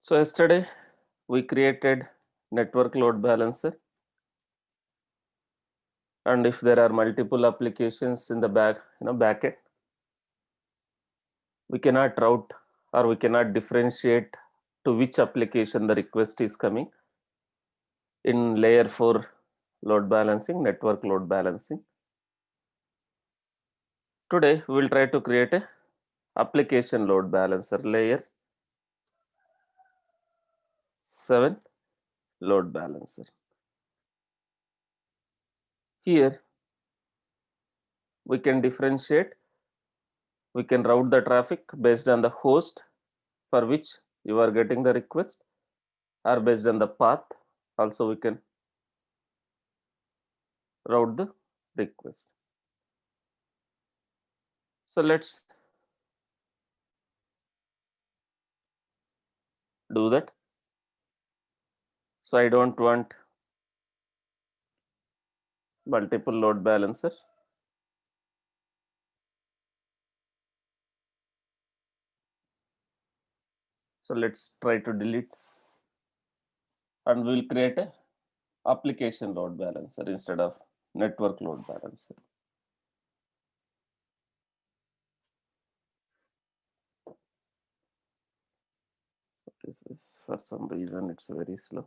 So yesterday we created network load balancer, and if there are multiple applications in the backend, we cannot route or we cannot differentiate to which application the request is coming in layer 4 load balancing, network load balancing. Today we will try to create a application load balancer layer 7 load balancer. Here we can differentiate, we can route the traffic based on the host for which you are getting the request, or based on the path also we can route the request. So let's do that. So I don't want multiple load balancers. So let's try to delete, and we'll create a application load balancer instead of network load balancer. This is, for some reason, it's very slow.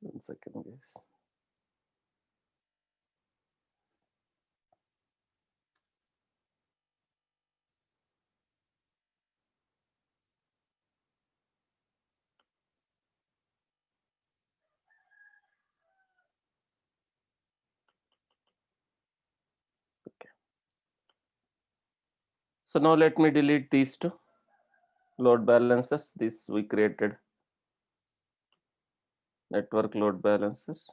One second, guys. Okay. So now let me delete these two load balancers. This we created network load balancers.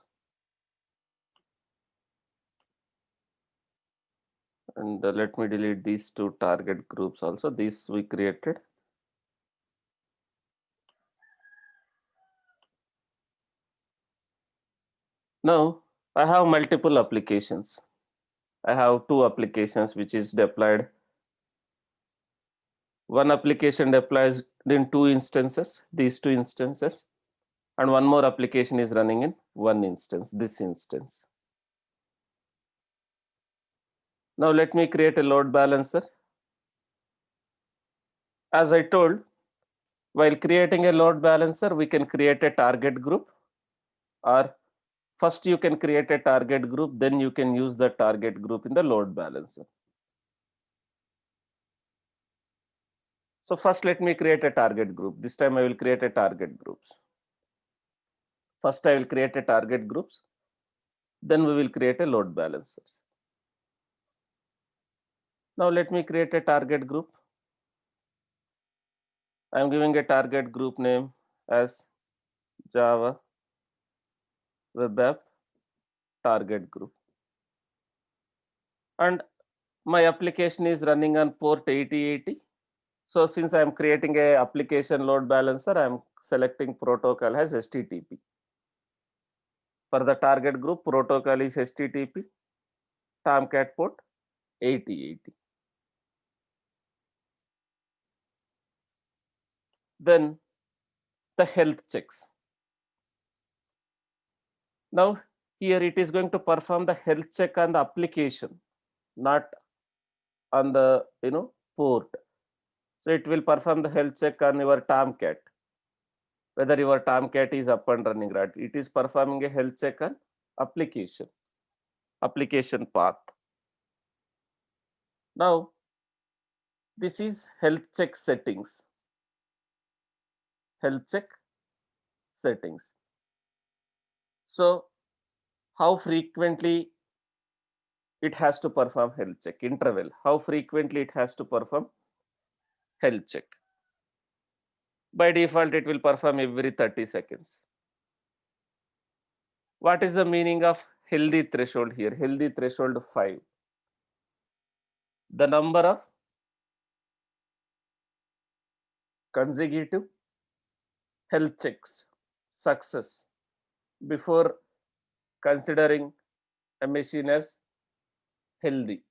And let me delete these two target groups also. This we created. Now I have multiple applications. I have two applications which is deployed. One application deploys in two instances, these two instances, and one more application is running in one instance, this instance. Now let me create a load balancer. As I told, while creating a load balancer, we can create a target group, or first you can create a target group, then you can use the target group in the load balancer. So first let me create a target group. This time I will create a target groups. First I will create a target groups, then we will create a load balancers. Now let me create a target group. I am giving a target group name as Java Web App target group. And my application is running on port 8080. So since I am creating a application load balancer, I am selecting protocol as HTTP. For the target group, protocol is HTTP, Tomcat port 8080. Then the health checks. Now here it is going to perform the health check on the application, not on the port. So it will perform the health check on your Tomcat, whether your Tomcat is up and running, right? It is performing a health check on application path. Now this is health check settings. Health check settings. So how frequently it has to perform health check. Interval, how frequently it has to perform health check. By default, it will perform every 30 seconds. What is the meaning of healthy threshold here? Healthy threshold 5. The number of consecutive health checks success before considering a machine as healthy.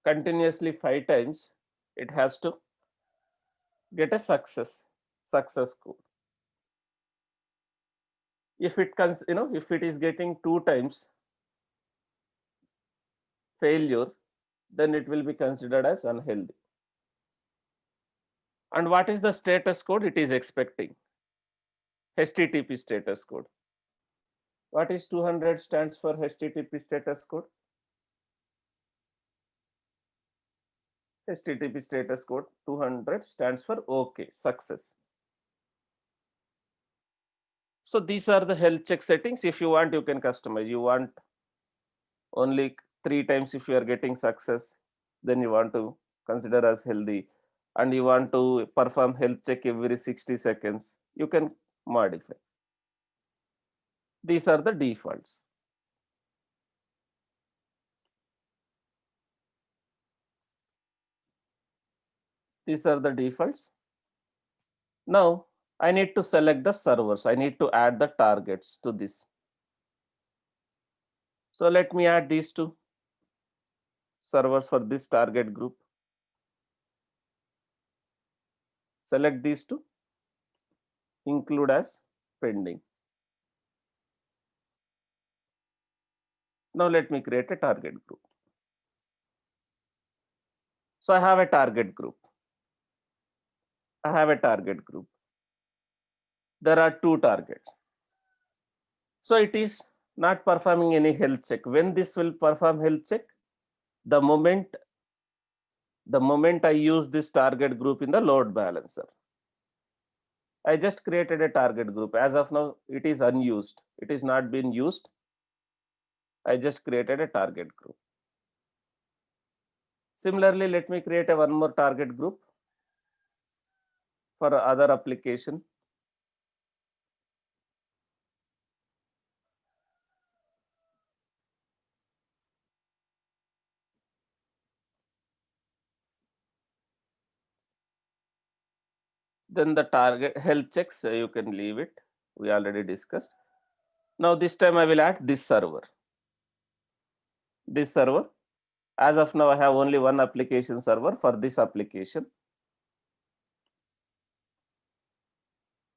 Continuously 5 times, it has to get a success score. If it comes, if it is getting 2 times failure, then it will be considered as unhealthy. And what is the status code it is expecting? HTTP status code. What is 200 stands for HTTP status code? HTTP status code 200 stands for OK, success. So these are the health check settings. If you want, you can customize. You want only 3 times if you are getting success, then you want to consider as healthy, and you want to perform health check every 60 seconds, you can modify. These are the defaults. These are the defaults. Now I need to select the servers. I need to add the targets to this. So let me add these two servers for this target group. Select these two, include as pending. Now let me create a target group. So I have a target group. I have a target group. There are 2 targets. So it is not performing any health check. When this will perform health check? The moment I use this target group in the load balancer. I just created a target group. As of now, it is unused. It is not been used. I just created a target group. Similarly, let me create one more target group for other application. Then the target health checks, you can leave it. We already discussed. Now this time I will add this server. This server. As of now, I have only one application server for this application.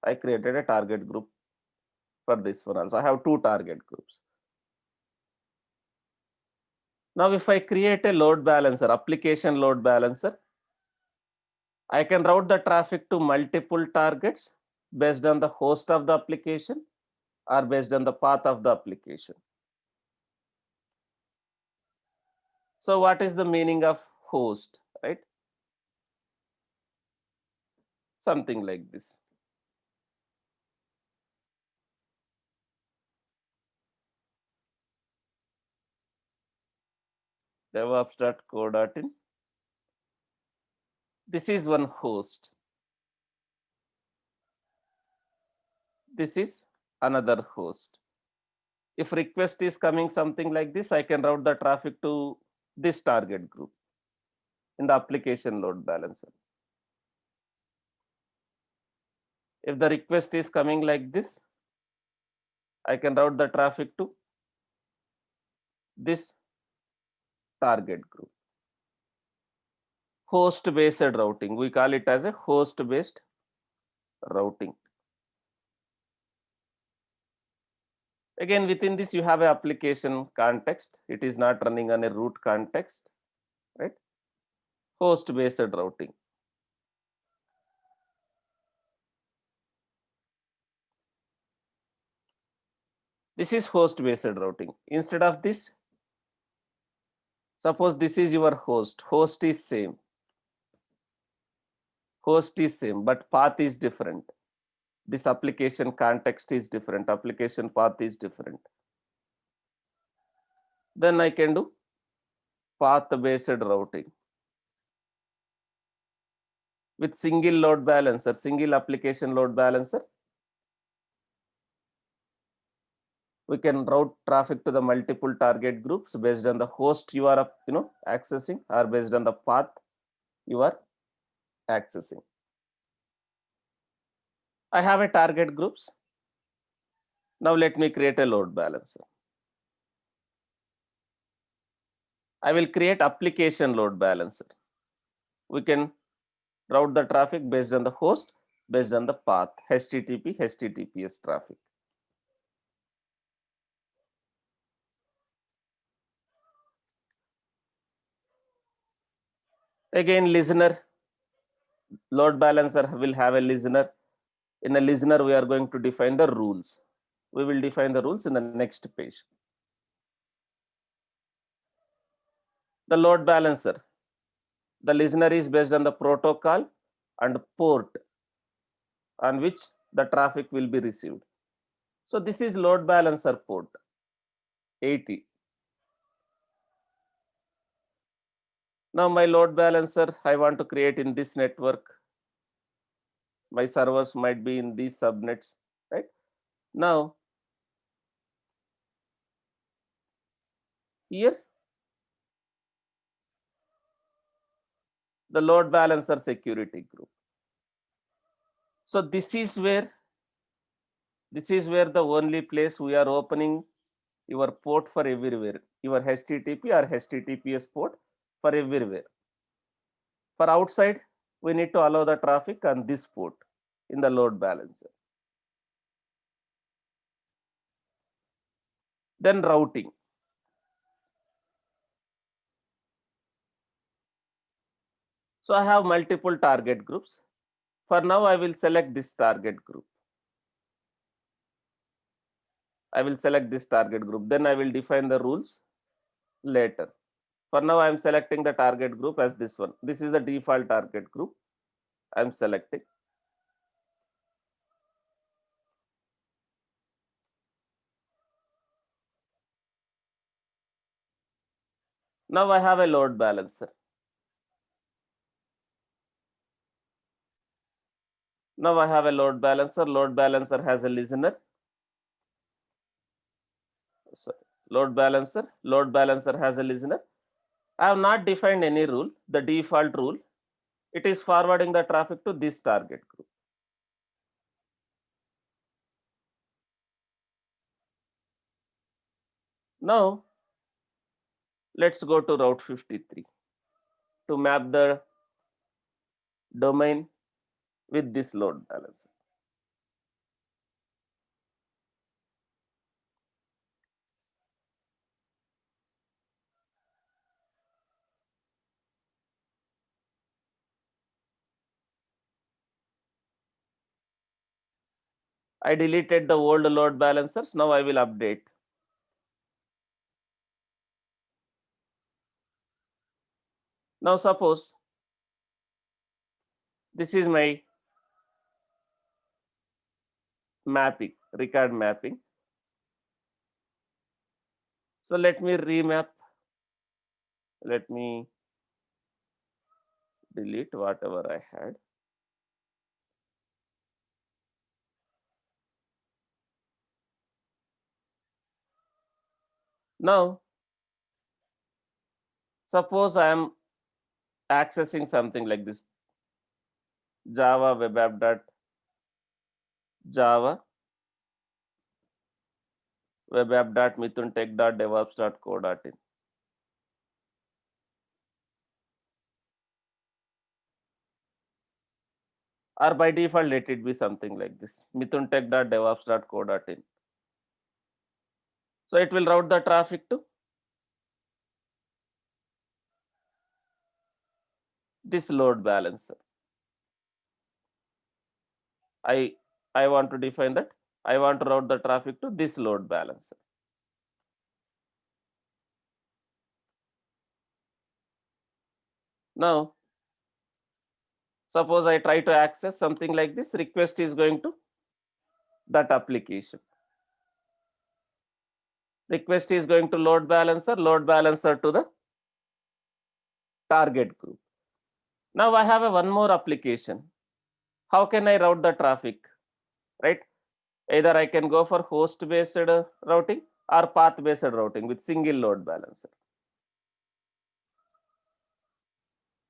I created a target group for this one also. I have 2 target groups. Now if I create a load balancer, application load balancer, I can route the traffic to multiple targets based on the host of the application or based on the path of the application. So what is the meaning of host, right? Something like this. DevOps.co.in. This is one host. This is another host. If request is coming something like this, I can route the traffic to this target group in the application load balancer. If the request is coming like this, I can route the traffic to this target group. Host based routing, we call it as a host based routing. Again, within this you have an application context. It is not running on a root context, right? Host based routing. This is host based routing. Instead of this, suppose this is your host. Host is same. Host is same, but path is different. This application context is different. Application path is different. Then I can do path-based routing with single load balancer, single application load balancer. We can route traffic to the multiple target groups based on the host you are accessing, or based on the path you are accessing. I have a target groups. Now let me create a load balancer. I will create application load balancer. We can route the traffic based on the host, based on the path, HTTP, HTTPS traffic. Again, listener, load balancer will have a listener. In a listener, we are going to define the rules. We will define the rules in the next page. The load balancer, the listener is based on the protocol and port on which the traffic will be received. So this is load balancer port 80. Now my load balancer I want to create in this network. My servers might be in these subnets, right? Now here the load balancer security group. So this is where the only place we are opening your port for everywhere, your HTTP or HTTPS port for everywhere. For outside, we need to allow the traffic on this port in the load balancer. Then routing. So I have multiple target groups. For now, I will select this target group. I will select this target group. Then I will define the rules later. For now, I am selecting the target group as this one. This is the default target group. I am selecting. Now I have a load balancer. Now I have a load balancer. Load balancer has a listener. So load balancer has a listener. I have not defined any rule. The default rule, it is forwarding the traffic to this target group. Now let's go to Route 53 to map the domain with this load balancer. I deleted the old load balancers. Now I will update. Now suppose this is my mapping, record mapping. So let me remap. Let me delete whatever I had. Now, suppose I am accessing something like this, Java web app dot Java web app dot mithuntech dot devops dot co dot in. Or by default, let it be something like this, mithuntech dot devops dot co dot in. So it will route the traffic to this load balancer. I want to define that. I want to route the traffic to this load balancer. Now, suppose I try to access something like this, request is going to that application. Request is going to load balancer to the target group. Now I have one more application. How can I route the traffic? Right? Either I can go for host based routing or path based routing with single load balancer.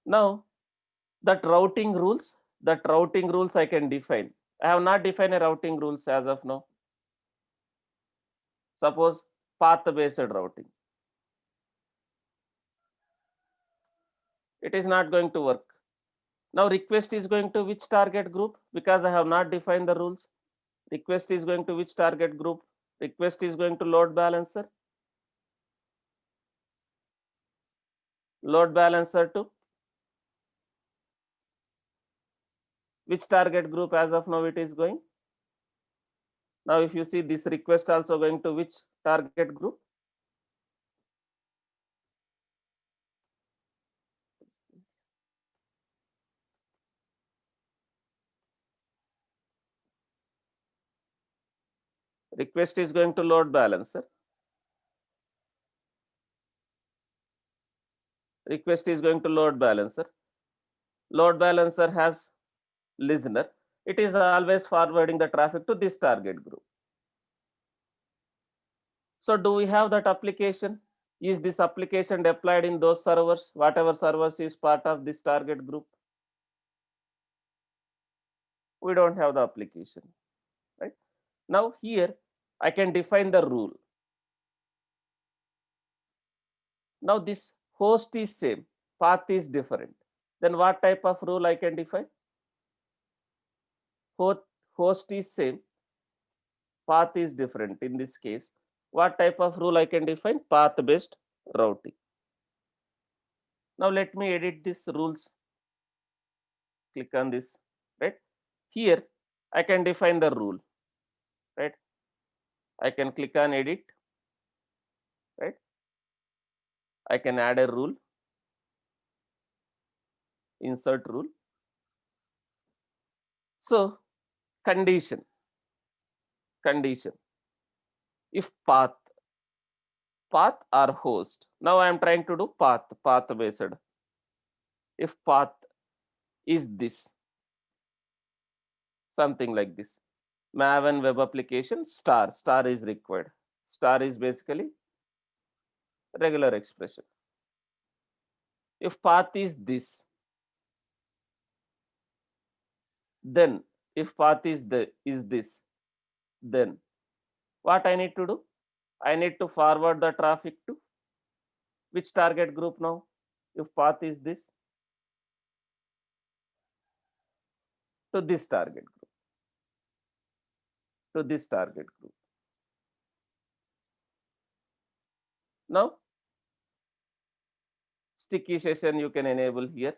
Now that routing rules I can define. I have not defined a routing rules as of now. Suppose path based routing. It is not going to work. Now request is going to which target group? Because I have not defined the rules. Request is going to which target group? Request is going to load balancer. Load balancer to which target group as of now it is going? Now if you see this request also going to which target group? Request is going to load balancer. Request is going to load balancer. Load balancer has listener. It is always forwarding the traffic to this target group. So do we have that application? Is this application deployed in those servers, whatever servers is part of this target group? We don't have the application, right? Now here I can define the rule. Now this host is same, path is different. Then what type of rule I can define? Host is same, path is different. In this case, what type of rule I can define? Path based routing. Now let me edit these rules. Click on this, right? Here I can define the rule, right? I can click on edit, right? I can add a rule, insert rule. So condition, if path or host. Now I am trying to do path based. If path is this, something like this, Maven web application star is required. Star is basically regular expression. If path is this, then if path is this, then what I need to do? I need to forward the traffic to which target group now? If path is this, to this target group. To this target group. Now, sticky session you can enable here.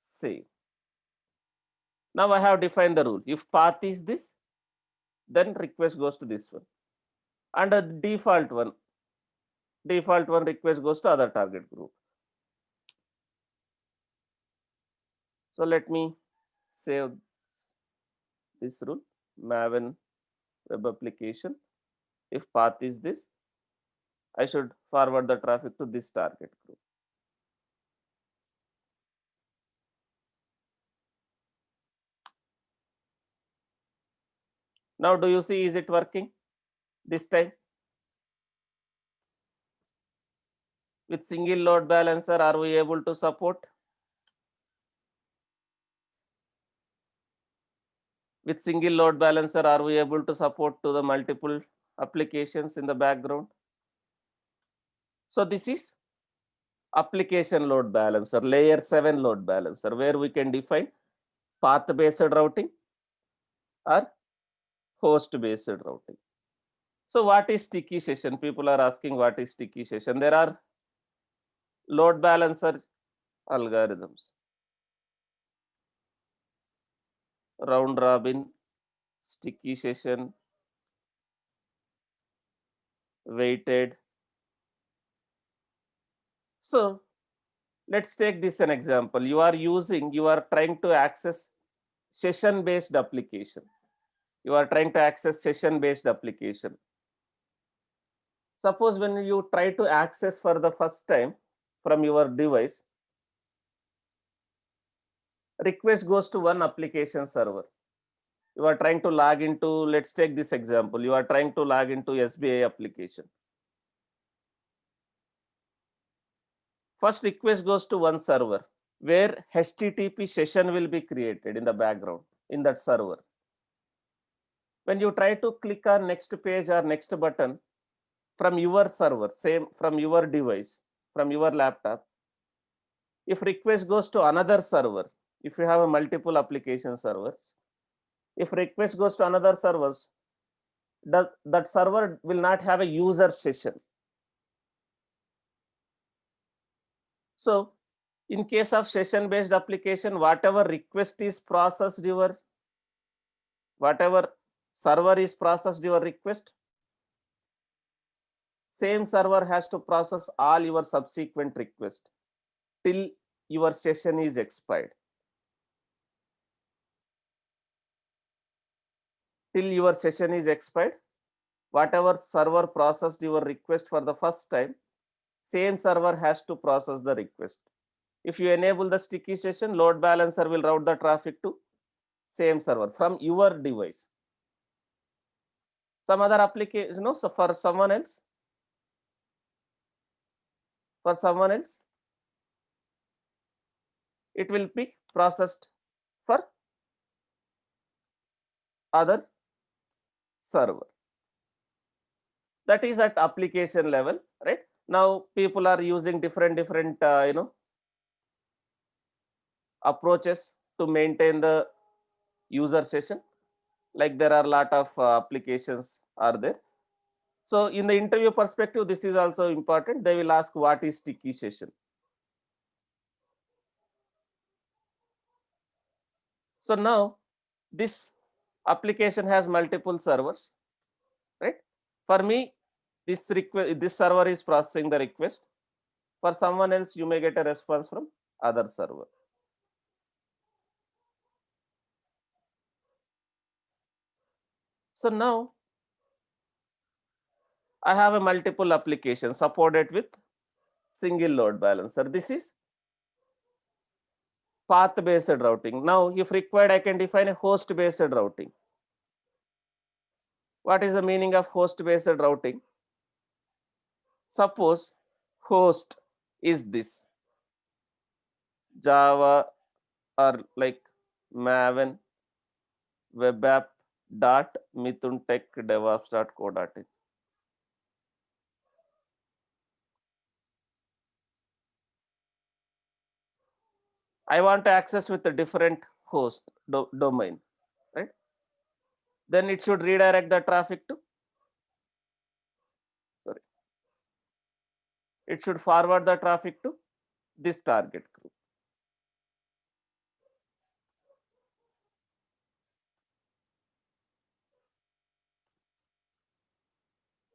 Save. Now I have defined the rule. If path is this, then request goes to this one. And the default one request goes to other target group. So let me save this rule, Maven web application. If path is this, I should forward the traffic to this target group. Now do you see, is it working this time? With single load balancer, are we able to support? With single load balancer, are we able to support to the multiple applications in the background? So this is application load balancer, layer 7 load balancer, where we can define path based routing or host based routing. So what is sticky session? People are asking what is sticky session. There are load balancer algorithms, round robin, sticky session, weighted. So let's take this an example. You are trying to access session based application. You are trying to access session based application. Suppose when you try to access for the first time from your device, request goes to one application server. You are trying to log into, let's take this example, you are trying to log into SBI application. First request goes to one server where HTTP session will be created in the background in that server. When you try to click on next page or next button from your server, same from your device, from your laptop, if request goes to another server, if you have a multiple application servers, if request goes to another servers, that server will not have a user session. So in case of session based application, whatever request is processed, whatever server is processed your request, same server has to process all your subsequent requests till your session is expired. Till your session is expired, whatever server processed your request for the first time, same server has to process the request. If you enable the sticky session, load balancer will route the traffic to same server from your device. Some other application, no, so for someone else, it will be processed for other server. That is at application level, right? Now people are using different approaches to maintain the user session. Like there are a lot of applications are there. So in the interview perspective, this is also important. They will ask what is sticky session. So now this application has multiple servers, right? For me, this server is processing the request. For someone else, you may get a response from other server. So now I have a multiple application supported with single load balancer. This is path based routing. Now, if required, I can define a host based routing. What is the meaning of host based routing? Suppose host is this Java or like Maven web app dot mithuntech devops.co.in. I want to access with a different host domain, right? Then it should redirect the traffic to, sorry, it should forward the traffic to this target group.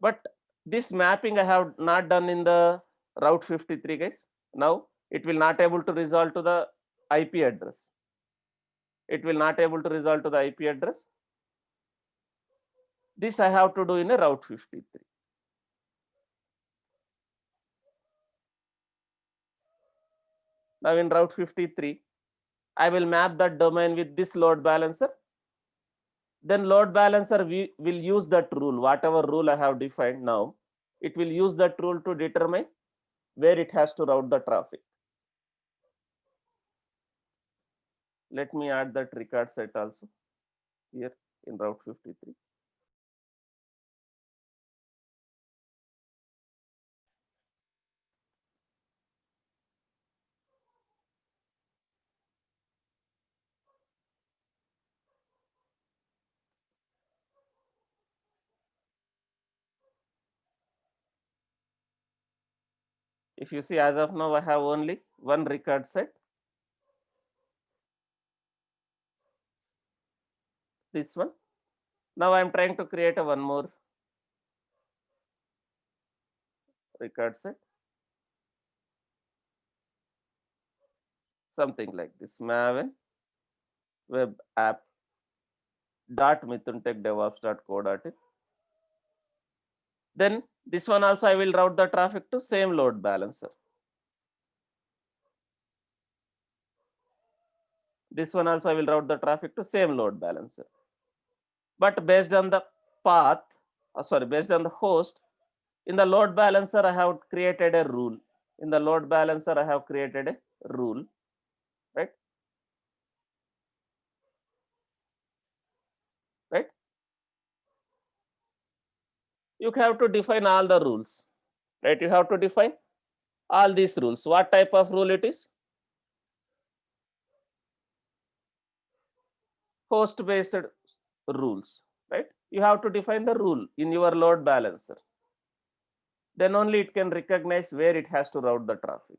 But this mapping I have not done in the Route 53, guys. Now it will not able to resolve to the IP address. It will not able to resolve to the IP address. This I have to do in a Route 53. Now in Route 53, I will map that domain with this load balancer. Then load balancer will use that rule, whatever rule I have defined now, it will use that rule to determine where it has to route the traffic. Let me add that record set also here in Route 53. If you see, as of now, I have only one record set. This one. Now I am trying to create a one more record set. Something like this, Maven web app dot mithuntech.devops.co.in. Then this one also I will route the traffic to same load balancer. This one also I will route the traffic to same load balancer. But based on the path, based on the host, in the load balancer I have created a rule. In the load balancer I have created a rule, right? Right? You have to define all the rules, right? You have to define all these rules. What type of rule it is? Host based rules, right? You have to define the rule in your load balancer. Then only it can recognize where it has to route the traffic.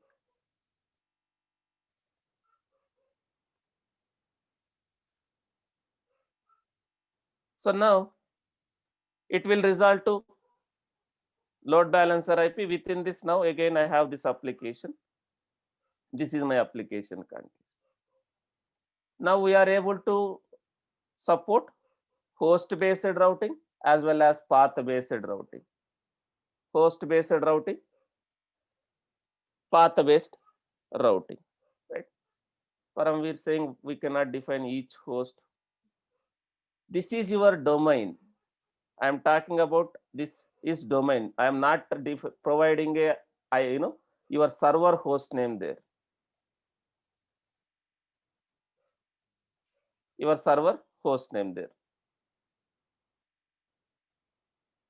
So now it will result to load balancer IP. Within this, now again I have this application. This is my application context. Now we are able to support host based routing as well as path based routing. Host based routing, path based routing, right? Paramveer saying we cannot define each host. This is your domain. I am talking about this is domain. I am not providing your server host name there. Your server host name there.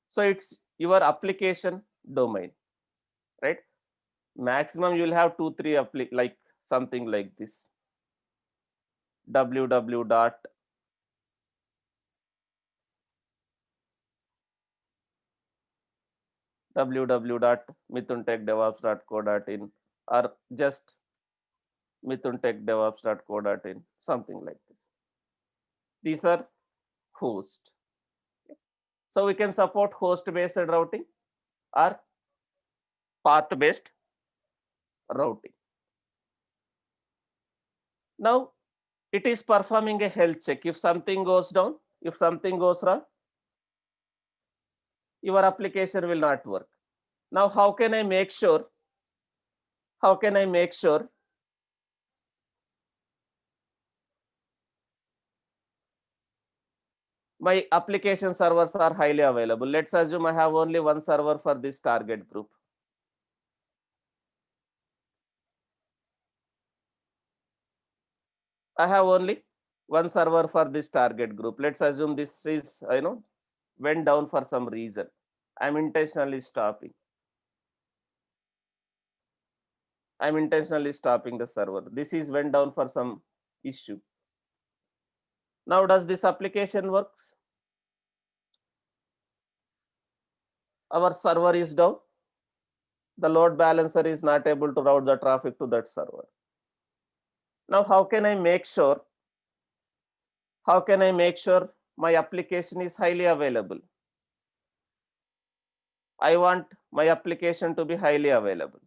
So it's your application domain, right? Maximum you will have 2-3 like something like this. www dot mithuntechdevops.co.in or just mithuntechdevops.co.in, something like this. These are host. So we can support host based routing or path based routing. Now it is performing a health check. If something goes down, if something goes wrong, your application will not work. Now how can I make sure? How can I make sure my application servers are highly available? Let's assume I have only one server for this target group. I have only one server for this target group. Let's assume this is, went down for some reason. I'm intentionally stopping. I'm intentionally stopping the server. This is went down for some issue. Now, does this application works? Our server is down. The load balancer is not able to route the traffic to that server. Now, how can I make sure? How can I make sure my application is highly available? I want my application to be highly available.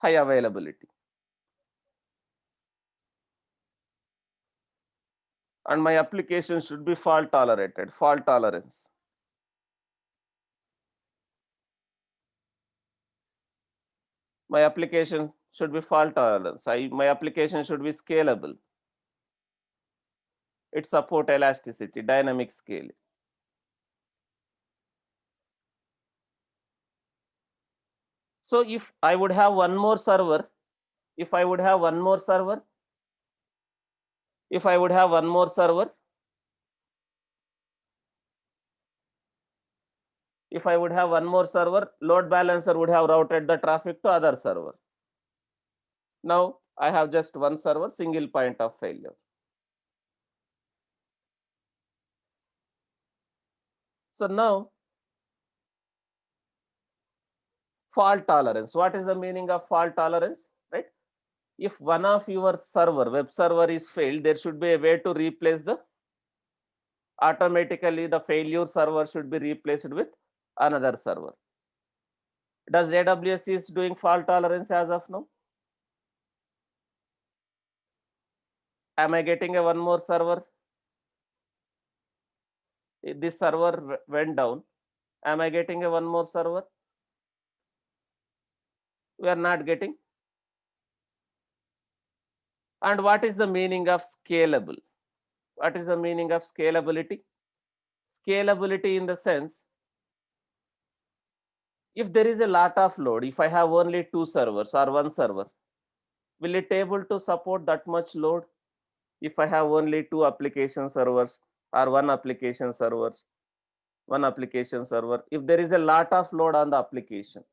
High availability. And my application should be fault tolerated, fault tolerance. My application should be fault tolerance. My application should be scalable. It support elasticity, dynamic scale. So if I would have one more server, if I would have one more server, if I would have one more server, if I would have one more server, load balancer would have routed the traffic to other server. Now I have just one server, single point of failure. So now fault tolerance. What is the meaning of fault tolerance? Right? If one of your server, web server is failed, there should be a way to replace the automatically the failure server should be replaced with another server. Does AWS is doing fault tolerance as of now? Am I getting a one more server? This server went down. Am I getting a one more server? We are not getting. And what is the meaning of scalable? What is the meaning of scalability? Scalability in the sense, if there is a lot of load, if I have only 2 servers or 1 server, will it able to support that much load? If I have only 2 application servers or 1 application servers, 1 application server, if there is a lot of load on the application,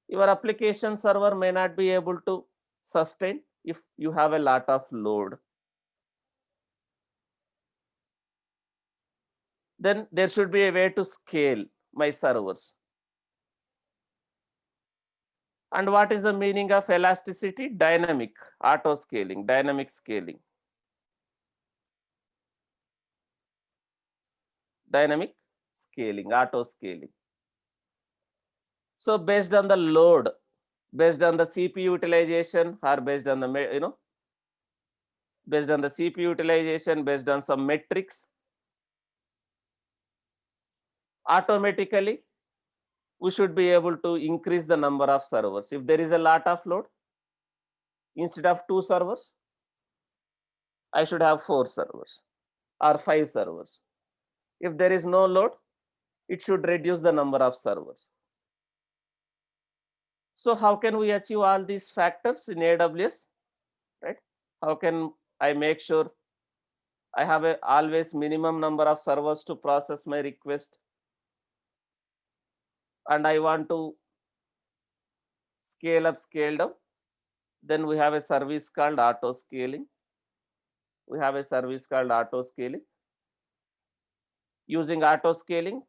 your application server may not be able to sustain if you have a lot of load. Then there should be a way to scale my servers. And what is the meaning of elasticity? Dynamic, auto scaling, dynamic scaling. Dynamic scaling, auto scaling. So based on the load, based on the CPU utilization, or based on the based on the CPU utilization, based on some metrics, automatically we should be able to increase the number of servers. If there is a lot of load, instead of 2 servers, I should have 4 servers or 5 servers. If there is no load, it should reduce the number of servers. So how can we achieve all these factors in AWS, right? How can I make sure I have a always minimum number of servers to process my request, and I want to scale up, scale down? Then we have a service called auto scaling. We have a service called auto scaling. Using auto scaling,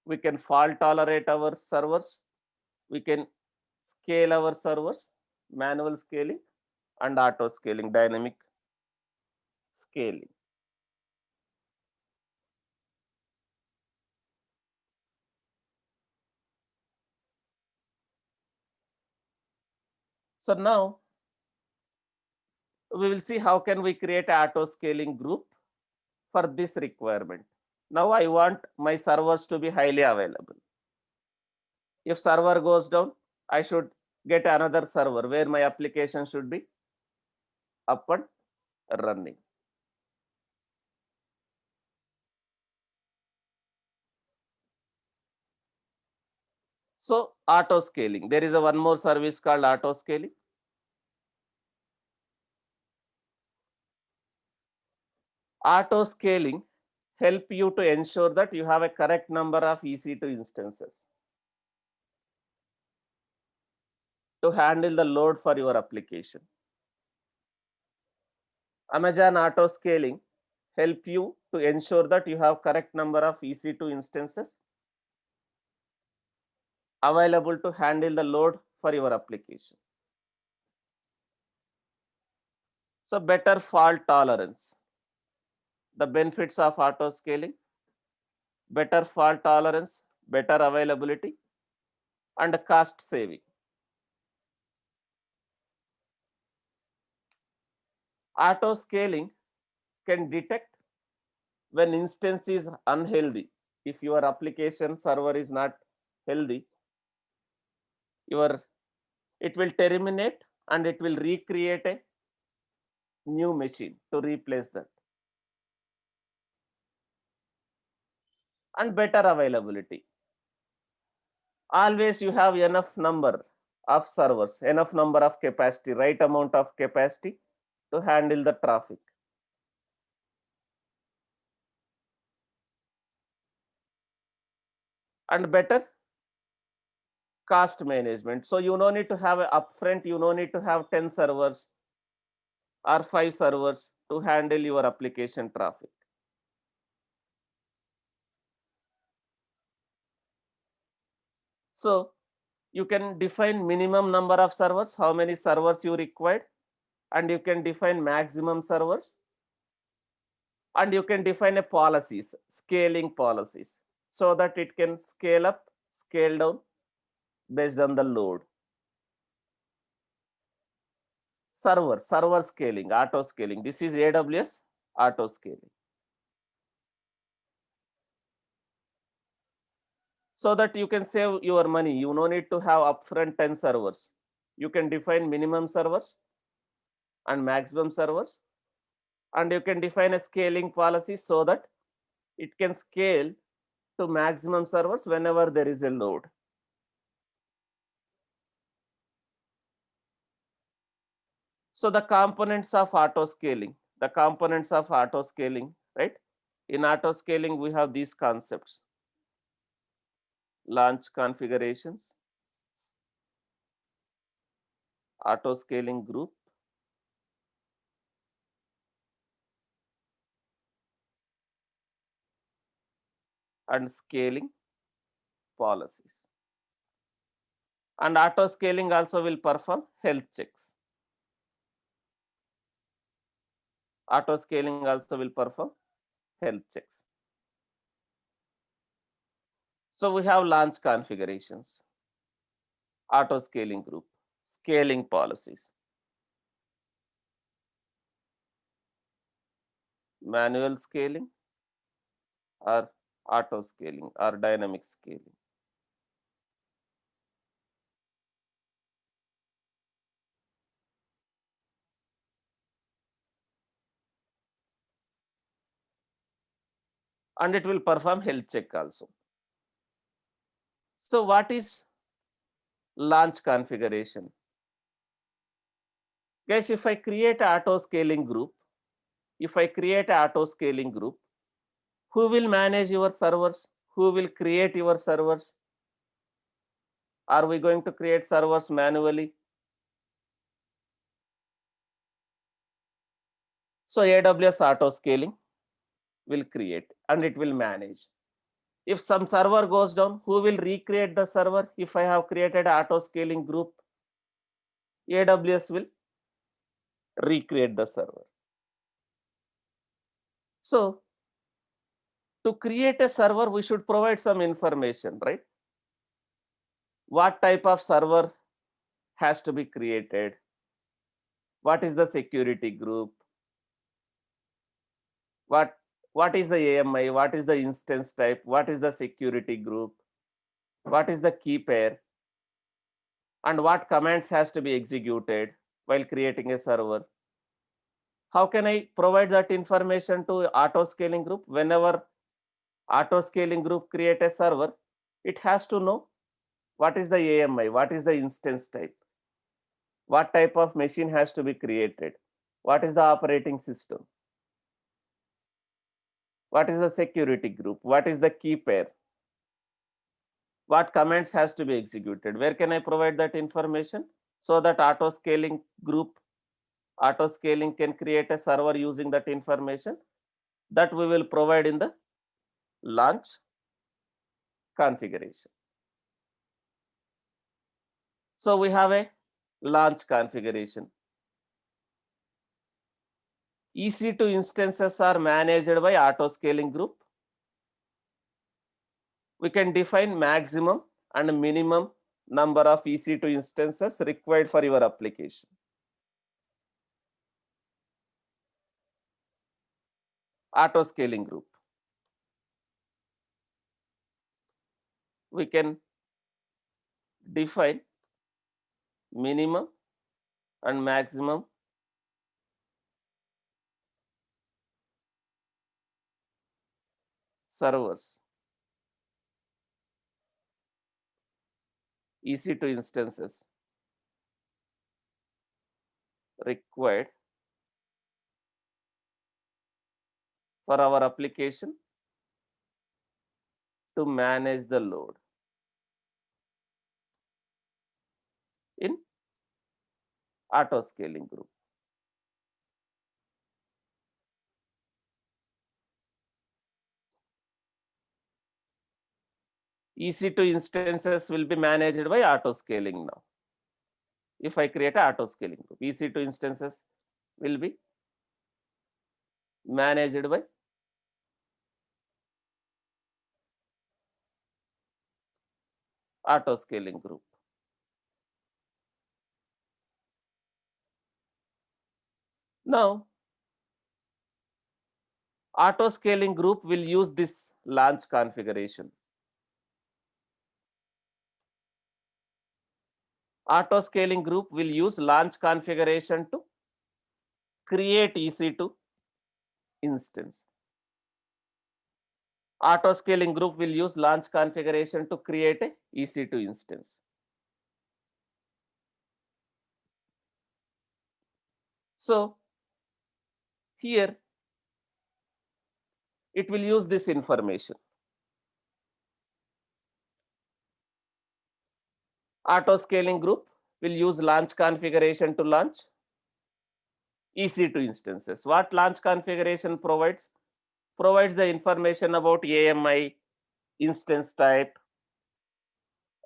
we can fault tolerate our servers. We can scale our servers, manual scaling and auto scaling, dynamic scaling. So now we will see how can we create an auto scaling group for this requirement. Now I want my servers to be highly available. If server goes down, I should get another server where my application should be up and running. So auto scaling, there is a one more service called auto scaling. Auto scaling help you to ensure that you have a correct number of EC2 instances to handle the load for your application. Amazon auto scaling help you to ensure that you have correct number of EC2 instances available to handle the load for your application. So better fault tolerance. The benefits of auto scaling: better fault tolerance, better availability, and cost saving. Auto scaling can detect when instance is unhealthy. If your application server is not healthy, it will terminate and it will recreate a new machine to replace that. And better availability. Always you have enough number of servers, enough number of capacity, right amount of capacity to handle the traffic. And better cost management. So you don't need to have a upfront, you don't need to have 10 servers or 5 servers to handle your application traffic. So you can define minimum number of servers, how many servers you require, and you can define maximum servers, and you can define a policies, scaling policies, so that it can scale up, scale down based on the load. server scaling, auto scaling. This is AWS auto scaling. So that you can save your money. You no need to have upfront 10 servers. You can define minimum servers and maximum servers, and you can define a scaling policy so that it can scale to maximum servers whenever there is a load. So the components of auto scaling, right? In auto scaling, we have these concepts: launch configurations, auto scaling group, and scaling policies. And auto scaling also will perform health checks. Auto scaling also will perform health checks. So we have launch configurations, auto scaling group, scaling policies, manual scaling or auto scaling or dynamic scaling. And it will perform health check also. So what is launch configuration? Guys, if I create an auto scaling group, who will manage your servers? Who will create your servers? Are we going to create servers manually? So AWS auto scaling will create and it will manage. If some server goes down, who will recreate the server? If I have created an auto scaling group, AWS will recreate the server. So to create a server, we should provide some information, right? What type of server has to be created? What is the security group? What is the AMI? What is the instance type? What is the security group? What is the key pair? And what commands has to be executed while creating a server? How can I provide that information to auto scaling group? Whenever auto scaling group create a server, it has to know what is the AMI, what is the instance type, what type of machine has to be created, what is the operating system, what is the security group, what is the key pair, what commands has to be executed. Where can I provide that information? So that auto scaling can create a server using that information that we will provide in the launch configuration. So we have a launch configuration. EC2 instances are managed by auto scaling group. We can define maximum and minimum number of EC2 instances required for your application. Auto scaling group. We can define minimum and maximum servers, EC2 instances required for our application to manage the load in auto scaling group. EC2 instances will be managed by auto scaling now. If I create a auto scaling group, EC2 instances will be managed by auto scaling group. Now, auto scaling group will use this launch configuration. Auto scaling group will use launch configuration to create EC2 instance. Auto scaling group will use launch configuration to create a EC2 instance. So here it will use this information. Auto scaling group will use launch configuration to launch EC2 instances. What launch configuration provides? Provides the information about AMI, instance type,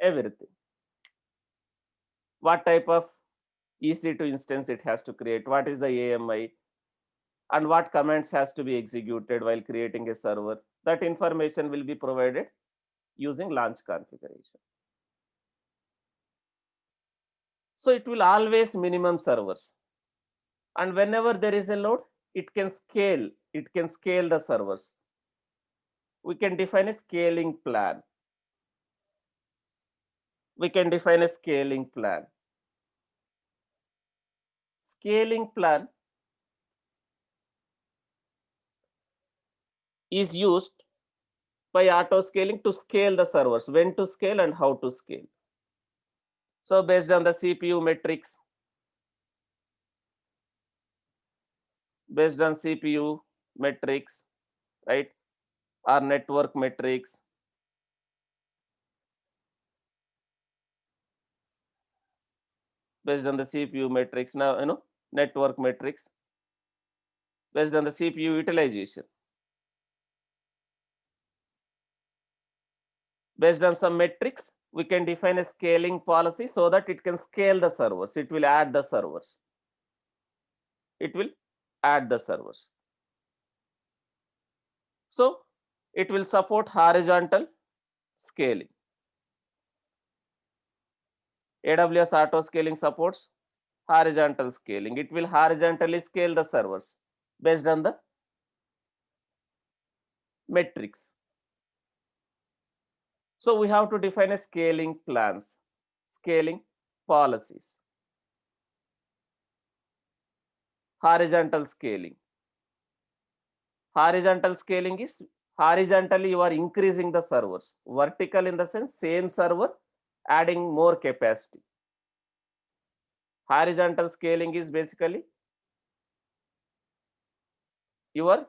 everything. What type of EC2 instance it has to create, what is the AMI, and what commands has to be executed while creating a server. That information will be provided using launch configuration. So it will always minimum servers. And whenever there is a load, it can scale the servers. We can define a scaling plan. Scaling plan is used by auto scaling to scale the servers, when to scale and how to scale. So based on the CPU metrics, right, or network metrics, based on the CPU metrics, now network metrics, based on the CPU utilization, based on some metrics, we can define a scaling policy so that it can scale the servers. It will add the servers. So it will support horizontal scaling. AWS auto scaling supports horizontal scaling. It will horizontally scale the servers based on the metrics. So we have to define a scaling plans, scaling policies. Horizontal scaling. Horizontal scaling is horizontally you are increasing the servers. Vertical in the sense same server adding more capacity. Horizontal scaling is basically you are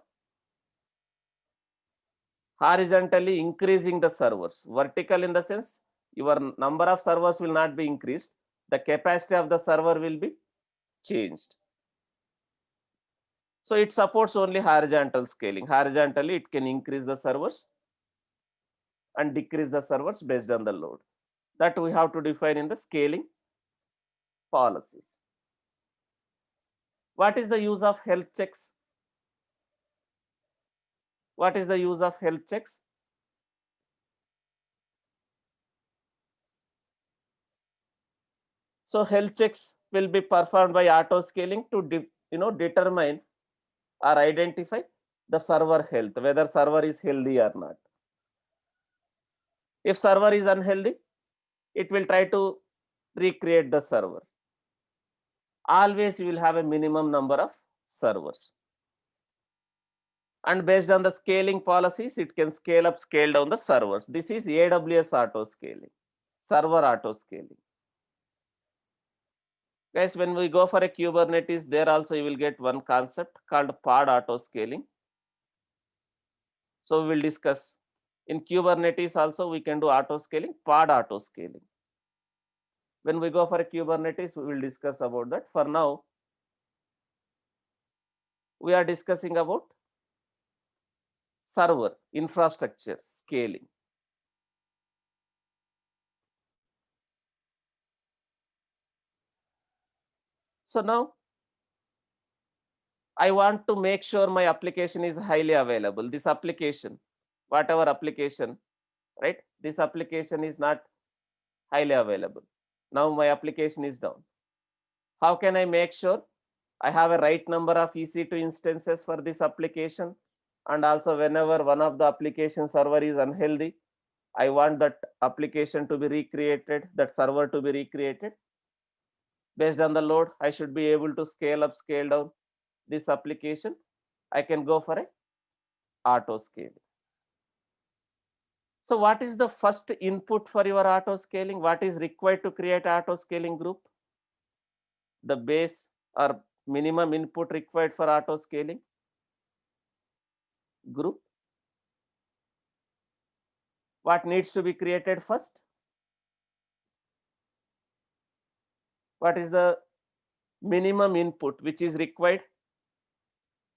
horizontally increasing the servers. Vertical in the sense your number of servers will not be increased. The capacity of the server will be changed. So it supports only horizontal scaling. Horizontally, it can increase the servers and decrease the servers based on the load. That we have to define in the scaling policies. What is the use of health checks? So health checks will be performed by auto scaling to determine or identify the server health, whether server is healthy or not. If server is unhealthy, it will try to recreate the server. Always you will have a minimum number of servers. And based on the scaling policies, it can scale up, scale down the servers. This is AWS auto scaling, server auto scaling. Guys, when we go for a Kubernetes, there also you will get one concept called pod auto scaling. So we will discuss in Kubernetes also we can do auto scaling, pod auto scaling. When we go for a Kubernetes, we will discuss about that. For now, we are discussing about server infrastructure scaling. So now I want to make sure my application is highly available. This application, whatever application, right? This application is not highly available. Now my application is down. How can I make sure I have a right number of EC2 instances for this application. And also whenever one of the application server is unhealthy, I want that application to be recreated, that server to be recreated. Based on the load, I should be able to scale up, scale down this application. I can go for a auto scaling. So what is the first input for your auto scaling? What is required to create auto scaling group? The base or minimum input required for auto scaling group. What needs to be created first? What is the minimum input which is required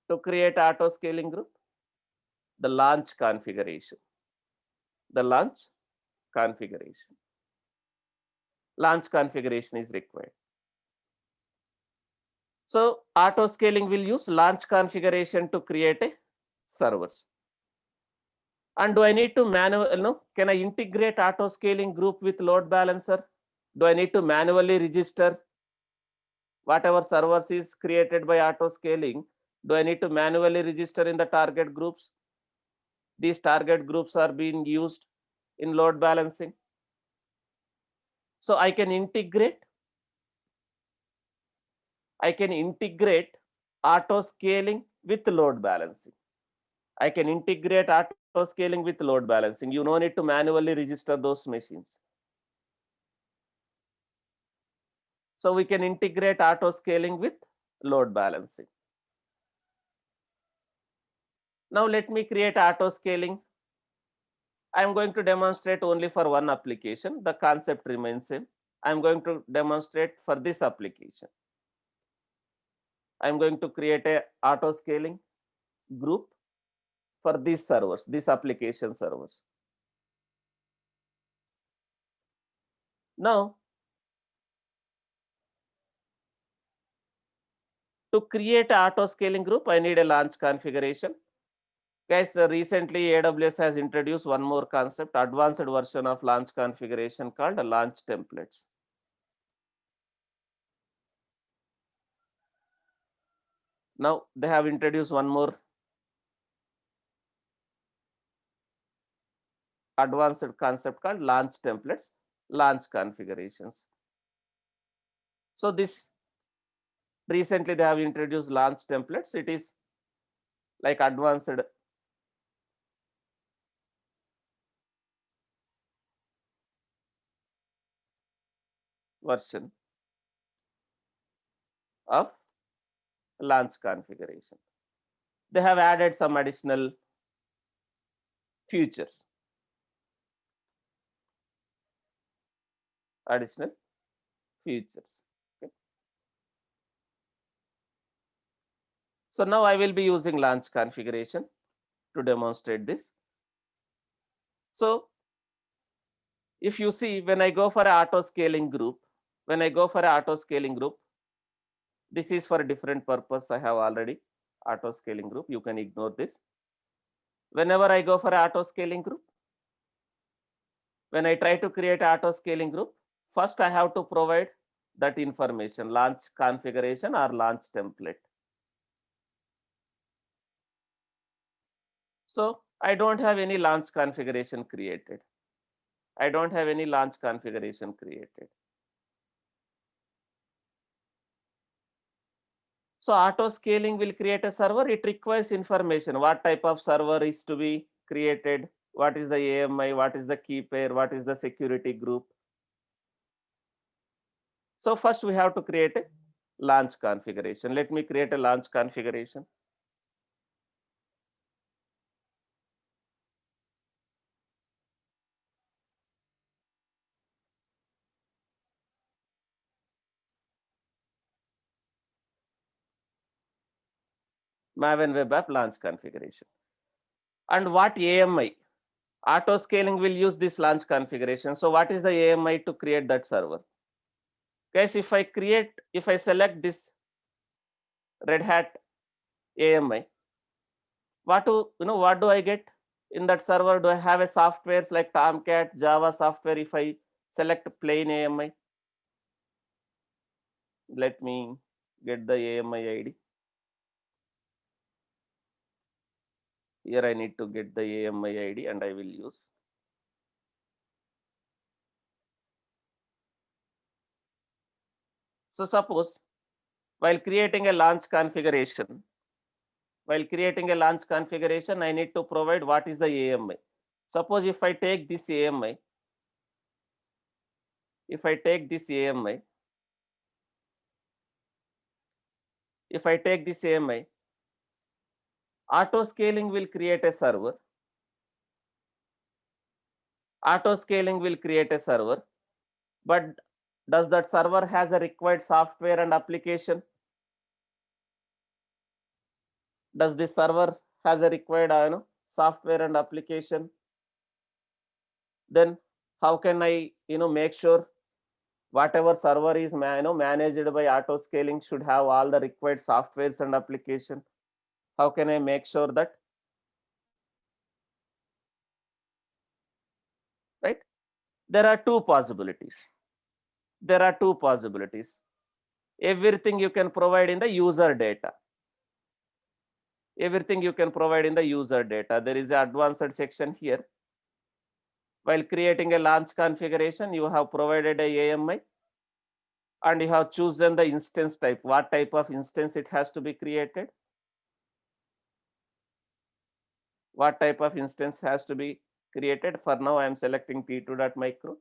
to create auto scaling group? The launch configuration. The launch configuration. Launch configuration is required. So auto scaling will use launch configuration to create a servers. And do I need to can I integrate auto scaling group with load balancer? Do I need to manually register whatever servers is created by auto scaling? Do I need to manually register in the target groups? These target groups are being used in load balancing. So I can integrate auto scaling with load balancing. I can integrate auto scaling with load balancing. You don't need to manually register those machines. So we can integrate auto scaling with load balancing. Now let me create auto scaling. I am going to demonstrate only for one application. The concept remains same. I am going to demonstrate for this application. I am going to create a auto scaling group for these servers, these application servers. Now, to create an auto scaling group, I need a launch configuration. Guys, recently AWS has introduced one more concept, advanced version of launch configuration called launch templates. Now they have introduced one more advanced concept called launch templates, launch configurations. So this recently they have introduced launch templates. It is like advanced version of launch configuration. They have added some additional features. Okay. So now I will be using launch configuration to demonstrate this. So if you see, when I go for an auto scaling group, this is for a different purpose. I have already auto scaling group. You can ignore this. Whenever I go for an auto scaling group, when I try to create auto scaling group, first I have to provide that information, launch configuration or launch template. So I don't have any launch configuration created. So auto scaling will create a server. It requires information. What type of server is to be created? What is the AMI? What is the key pair? What is the security group? So first we have to create a launch configuration. Let me create a launch configuration. Maven web app launch configuration. And what AMI? Auto scaling will use this launch configuration. So what is the AMI to create that server? Guys, if I select this Red Hat AMI, what do I get in that server? Do I have a softwares like Tomcat, Java software? If I select plain AMI, let me get the AMI ID. Here I need to get the AMI ID and I will use. So suppose while creating a launch configuration, I need to provide what is the AMI. Suppose if I take this AMI, if I take this AMI, auto scaling will create a server. But does that server has a required software and application? Does this server has a required software and application? Then how can I make sure whatever server is managed by auto scaling should have all the required softwares and application? How can I make sure that? Right? There are two possibilities. Everything you can provide in the user data. There is an advanced section here. While creating a launch configuration, you have provided a AMI and you have chosen the instance type, what type of instance it has to be created. For now, I am selecting T2.micro.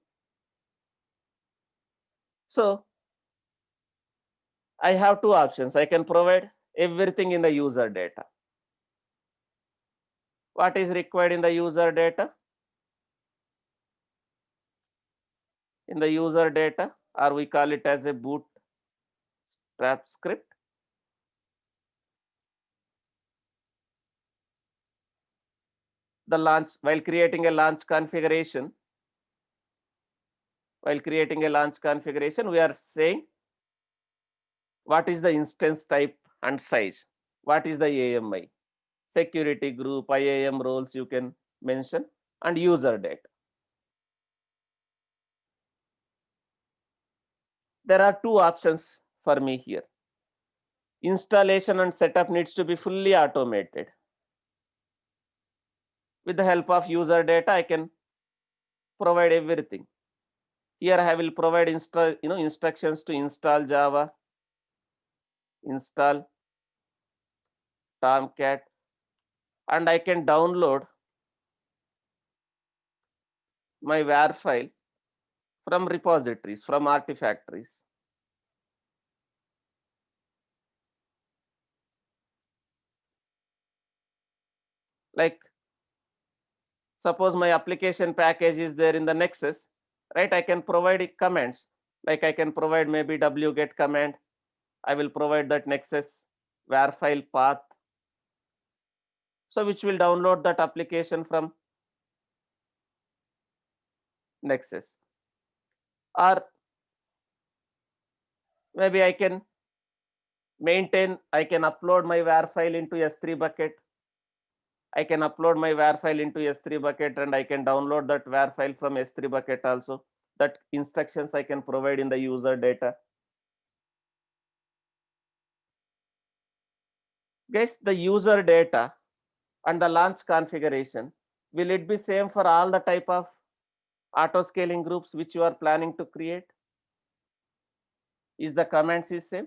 So I have two options. I can provide everything in the user data. What is required in the user data? Or we call it as a bootstrap script. The launch, while creating a launch configuration, we are saying what is the instance type and size, what is the AMI, security group, IAM roles you can mention, and user data. There are two options for me here. Installation and setup needs to be fully automated. With the help of user data, I can provide everything. Here I will provide instructions to install Java, install Tomcat, and I can download my WAR file from repositories, from artifactories. Like suppose my application package is there in the Nexus, right? I can provide commands, like I can provide maybe wget command. I will provide that Nexus WAR file path, so which will download that application from Nexus. Or maybe I can upload my WAR file into S3 bucket. And I can download that WAR file from S3 bucket also. That instructions I can provide in the user data. Guys, the user data and the launch configuration, will it be same for all the type of auto scaling groups which you are planning to create? Is the commands is same?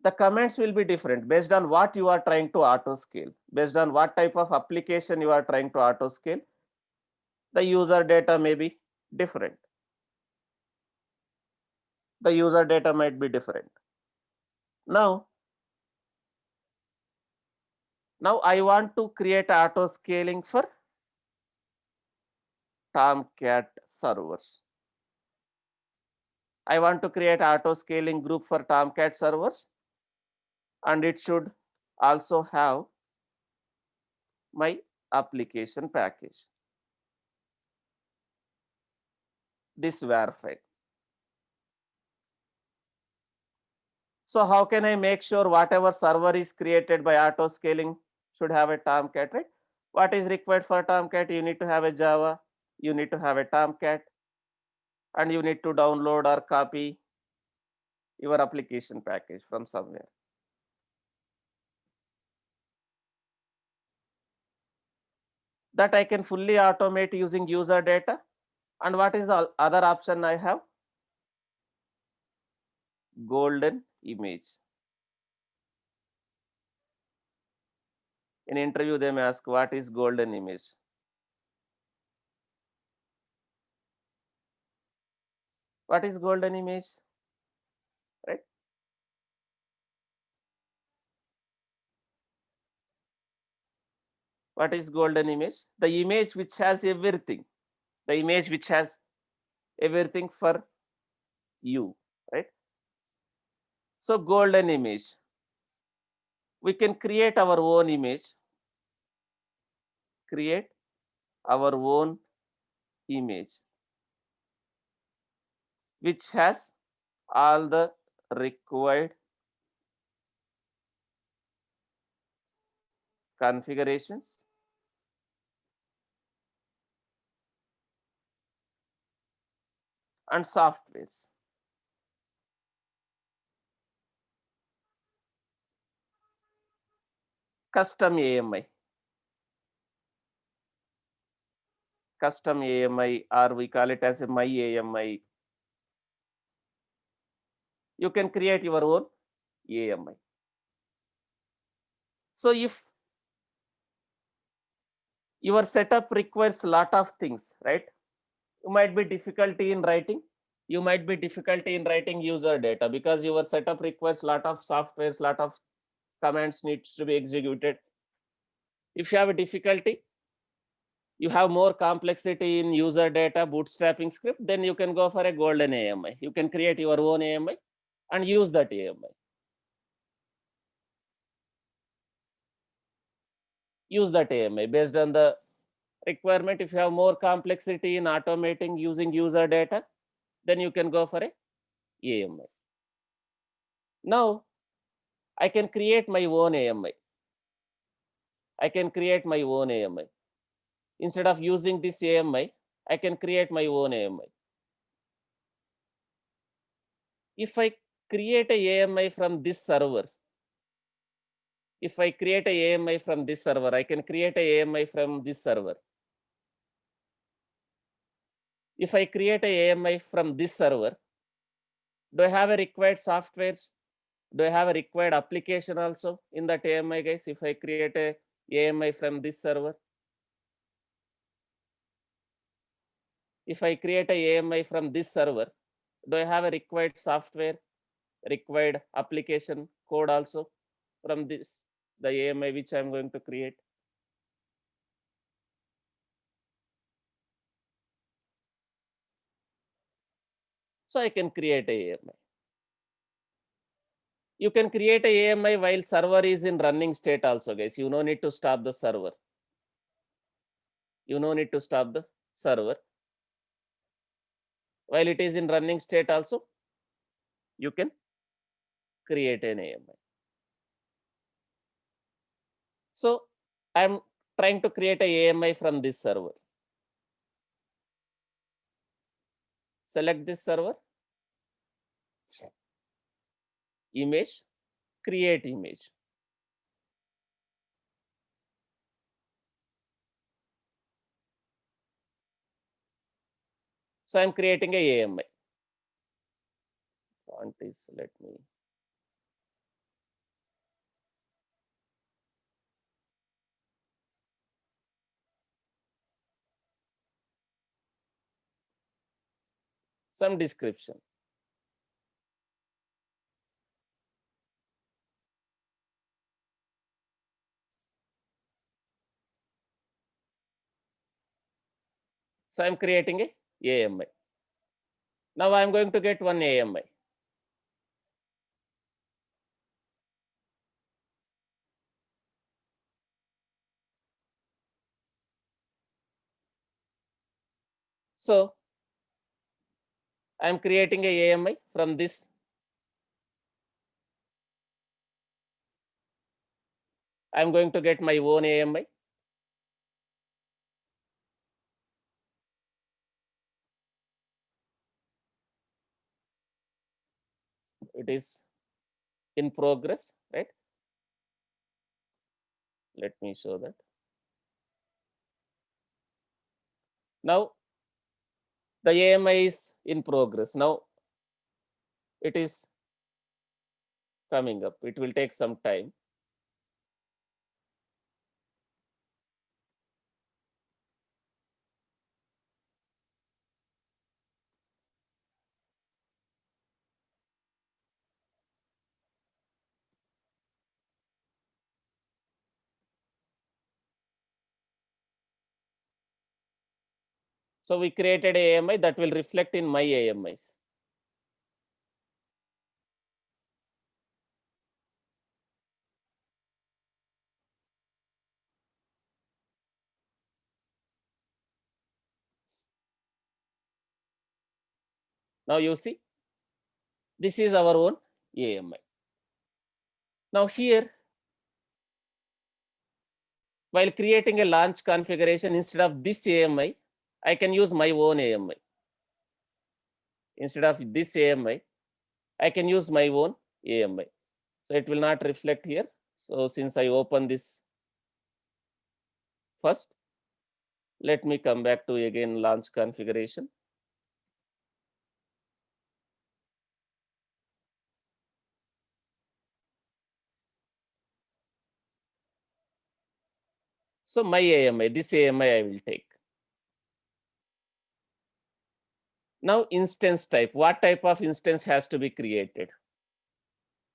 The commands will be different based on what you are trying to auto scale, based on what type of application you are trying to auto scale. The user data may be different. Now I want to create auto scaling for Tomcat servers. I want to create auto scaling group for Tomcat servers, and it should also have my application package, this WAR file. So how can I make sure whatever server is created by auto scaling should have a Tomcat, right? What is required for Tomcat? You need to have a Java, you need to have a Tomcat, and you need to download or copy your application package from somewhere. That I can fully automate using user data. And what is the other option I have? Golden image. In interview, they may ask, what is golden image? What is golden image? Right? What is golden image? The image which has everything. The image which has everything for you, right? So golden image. We can create our own image. Create our own image which has all the required configurations and softwares. Custom AMI. Custom AMI, or we call it as a my AMI. You can create your own AMI. So if your setup requires lot of things, right? You might be difficulty in writing. You might be difficulty in writing user data because your setup requires lot of softwares, lot of commands needs to be executed. If you have a difficulty, you have more complexity in user data bootstrapping script, then you can go for a golden AMI. You can create your own AMI and use that AMI. Use that AMI based on the requirement. If you have more complexity in automating using user data, then you can go for a AMI. Now, I can create my own AMI. I can create my own AMI. Instead of using this AMI, I can create my own AMI. If I create a AMI from this server, if I create a AMI from this server, I can create a AMI from this server. If I create a AMI from this server, do I have a required softwares? Do I have a required application also in that AMI, guys? If I create a AMI from this server, if I create a AMI from this server, do I have a required software, required application code also from this, the AMI which I'm going to create? So I can create a AMI. You can create a AMI while server is in running state also, guys. You no need to stop the server. You no need to stop the server. While it is in running state also, you can create an AMI. So I'm trying to create a AMI from this server. Select this server, image, create image. So I'm creating a AMI. Font is, let me. Some description. So I'm creating a AMI. Now I'm going to get one AMI. So I'm creating a AMI from this. I'm going to get my own AMI. It is in progress, right? Let me show that. Now the AMI is in progress. Now it is coming up. It will take some time. So we created a AMI that will reflect in my AMIs. Now you see, this is our own AMI. Now here, while creating a launch configuration, instead of this AMI, I can use my own AMI. Instead of this AMI, I can use my own AMI. So it will not reflect here. So since I open this first, let me come back to again launch configuration. So my AMI, this AMI I will take. Now instance type, what type of instance has to be created?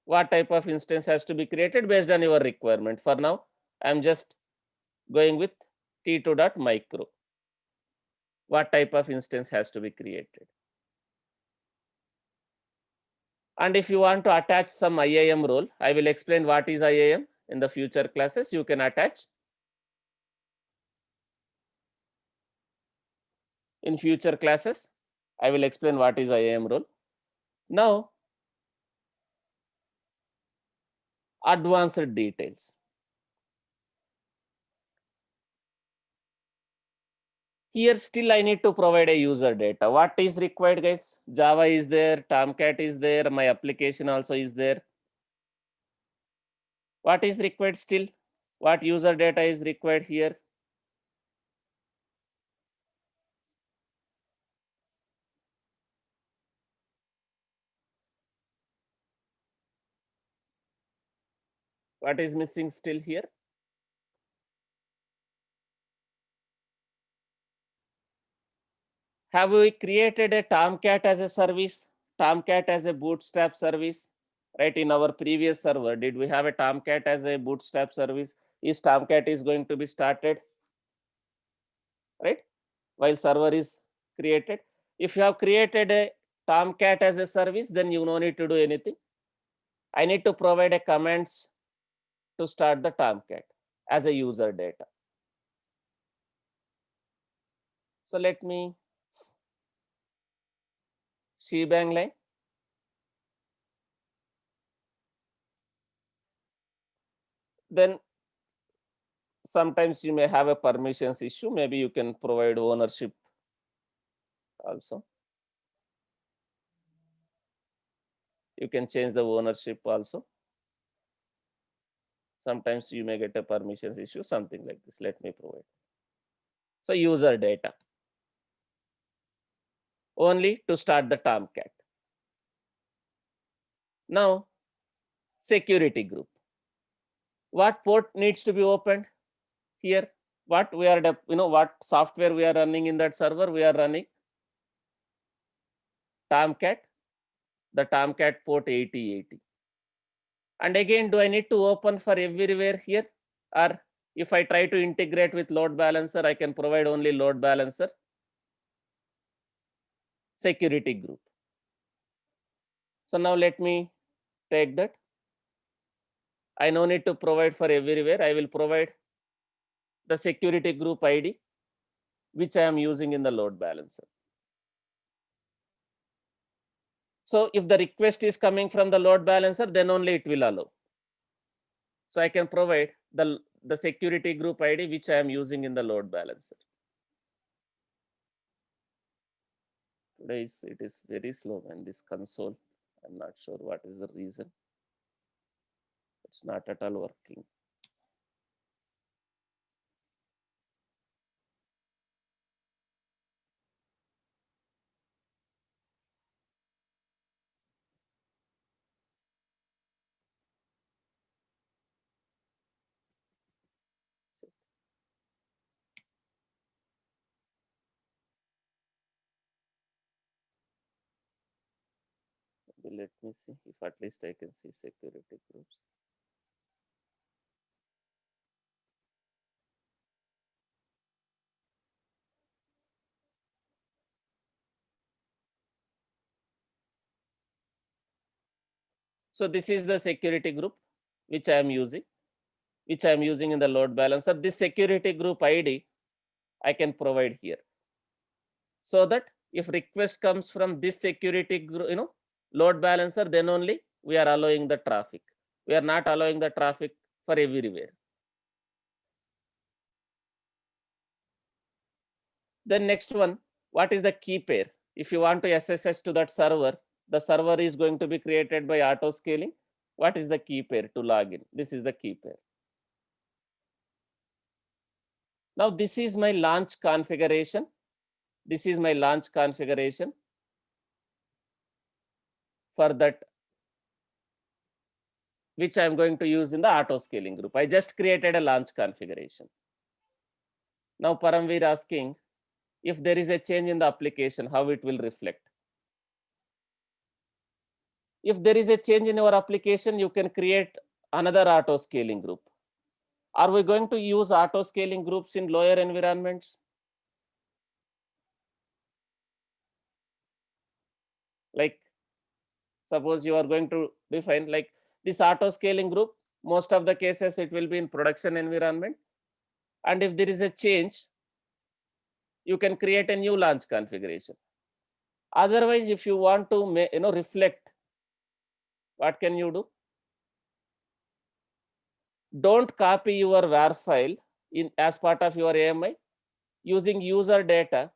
What type of instance has to be created based on your requirement? For now, I'm just going with t2.micro. What type of instance has to be created? And if you want to attach some IAM role, I will explain what is IAM in the future classes. You can attach. In future classes, I will explain what is IAM role. Now, advanced details. Here still I need to provide a user data. What is required, guys? Java is there, Tomcat is there, my application also is there. What is required still? What user data is required here? What is missing still here? Have we created a Tomcat as a service? Tomcat as a bootstrap service? Right, in our previous server, did we have a Tomcat as a bootstrap service? Is Tomcat is going to be started? Right, while server is created. If you have created a Tomcat as a service, then you no need to do anything. I need to provide a commands to start the Tomcat as a user data. So let me shebang line. Then sometimes you may have a permissions issue. Maybe you can provide ownership also. You can change the ownership also. Sometimes you may get a permissions issue, something like this. Let me provide. So user data only to start the Tomcat. Now security group. What port needs to be opened here? What we are, what software we are running in that server? We are running Tomcat, the Tomcat port 8080. And again, do I need to open for everywhere here? Or if I try to integrate with load balancer, I can provide only load balancer. Security group. So now let me take that. I no need to provide for everywhere. I will provide the security group ID, which I am using in the load balancer. So if the request is coming from the load balancer, then only it will allow. So I can provide the security group ID, which I am using in the load balancer. Today it is very slow, and this console, I'm not sure what is the reason. It's not at all working. Let me see if at least I can see security groups. So this is the security group which I am using, in the load balancer. This security group ID I can provide here, so that if request comes from this security group, load balancer, then only we are allowing the traffic. We are not allowing the traffic for everywhere. Then next one, what is the key pair? If you want to SSH to that server, the server is going to be created by auto scaling. What is the key pair to log in? This is the key pair. Now this is my launch configuration. This is my launch configuration for that, which I'm going to use in the auto scaling group. I just created a launch configuration. Now Paramveer asking if there is a change in the application, how it will reflect. If there is a change in your application, you can create another auto scaling group. Are we going to use auto scaling groups in lower environments? Like suppose you are going to define like this auto scaling group, most of the cases it will be in production environment. And if there is a change, you can create a new launch configuration. Otherwise, if you want to reflect, what can you do? Don't copy your WAR file in as part of your AMI. Using user data,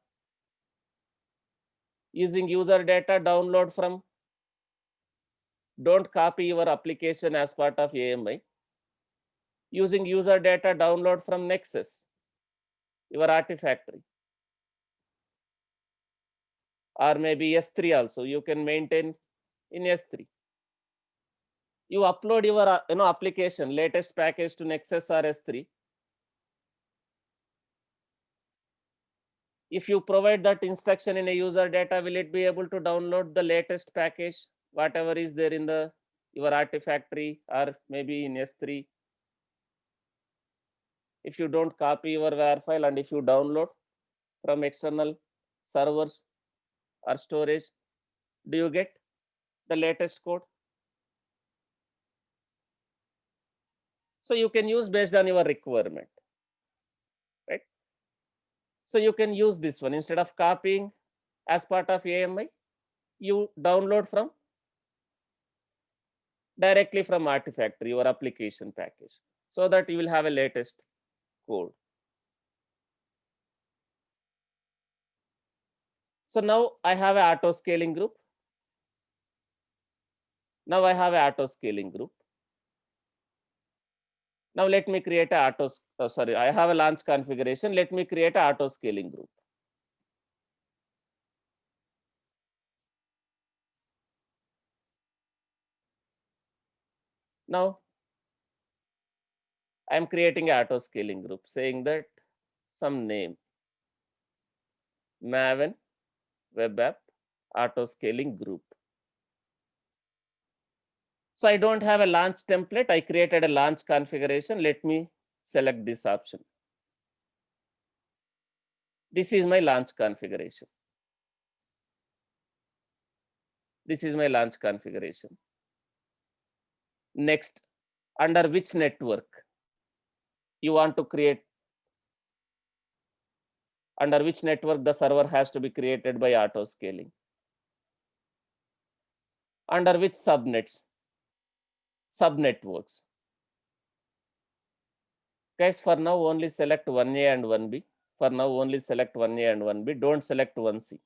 download from, don't copy your application as part of AMI. Using user data, download from Nexus, your Artifactory, or maybe S3 also. You can maintain in S3. You upload your application latest package to Nexus or S3. If you provide that instruction in a user data, will it be able to download the latest package, whatever is there in the your Artifactory or maybe in S3? If you don't copy your WAR file and if you download from external servers or storage, do you get the latest code? So you can use based on your requirement, right? So you can use this one instead of copying as part of AMI, you download from directly from Artifactory, your application package, so that you will have a latest code. So now I have an auto scaling group. Now I have an auto scaling group. Now let me create a I have a launch configuration. Let me create an auto scaling group. Now I am creating an auto scaling group saying that some name, Maven Web App Auto Scaling Group. So I don't have a launch template. I created a launch configuration. Let me select this option. This is my launch configuration. This is my launch configuration. Next, under which network you want to create, under which network the server has to be created by auto scaling, under which subnets, subnetworks. Guys, for now only select 1A and 1B. For now only select 1A and 1B. Don't select 1C.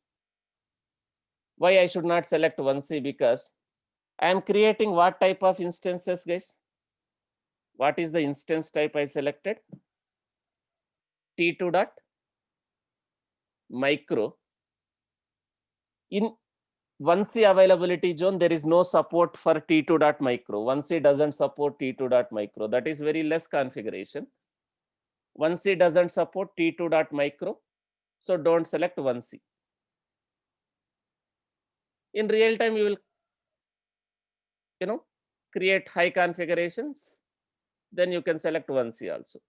Why I should not select 1C? Because I am creating what type of instances, guys? What is the instance type I selected? T2 dot micro. In 1C availability zone, there is no support for T2 dot micro. 1C doesn't support T2 dot micro. That is very less configuration. 1C doesn't support T2 dot micro. So don't select 1C. In real time, you will, create high configurations. Then you can select 1C also.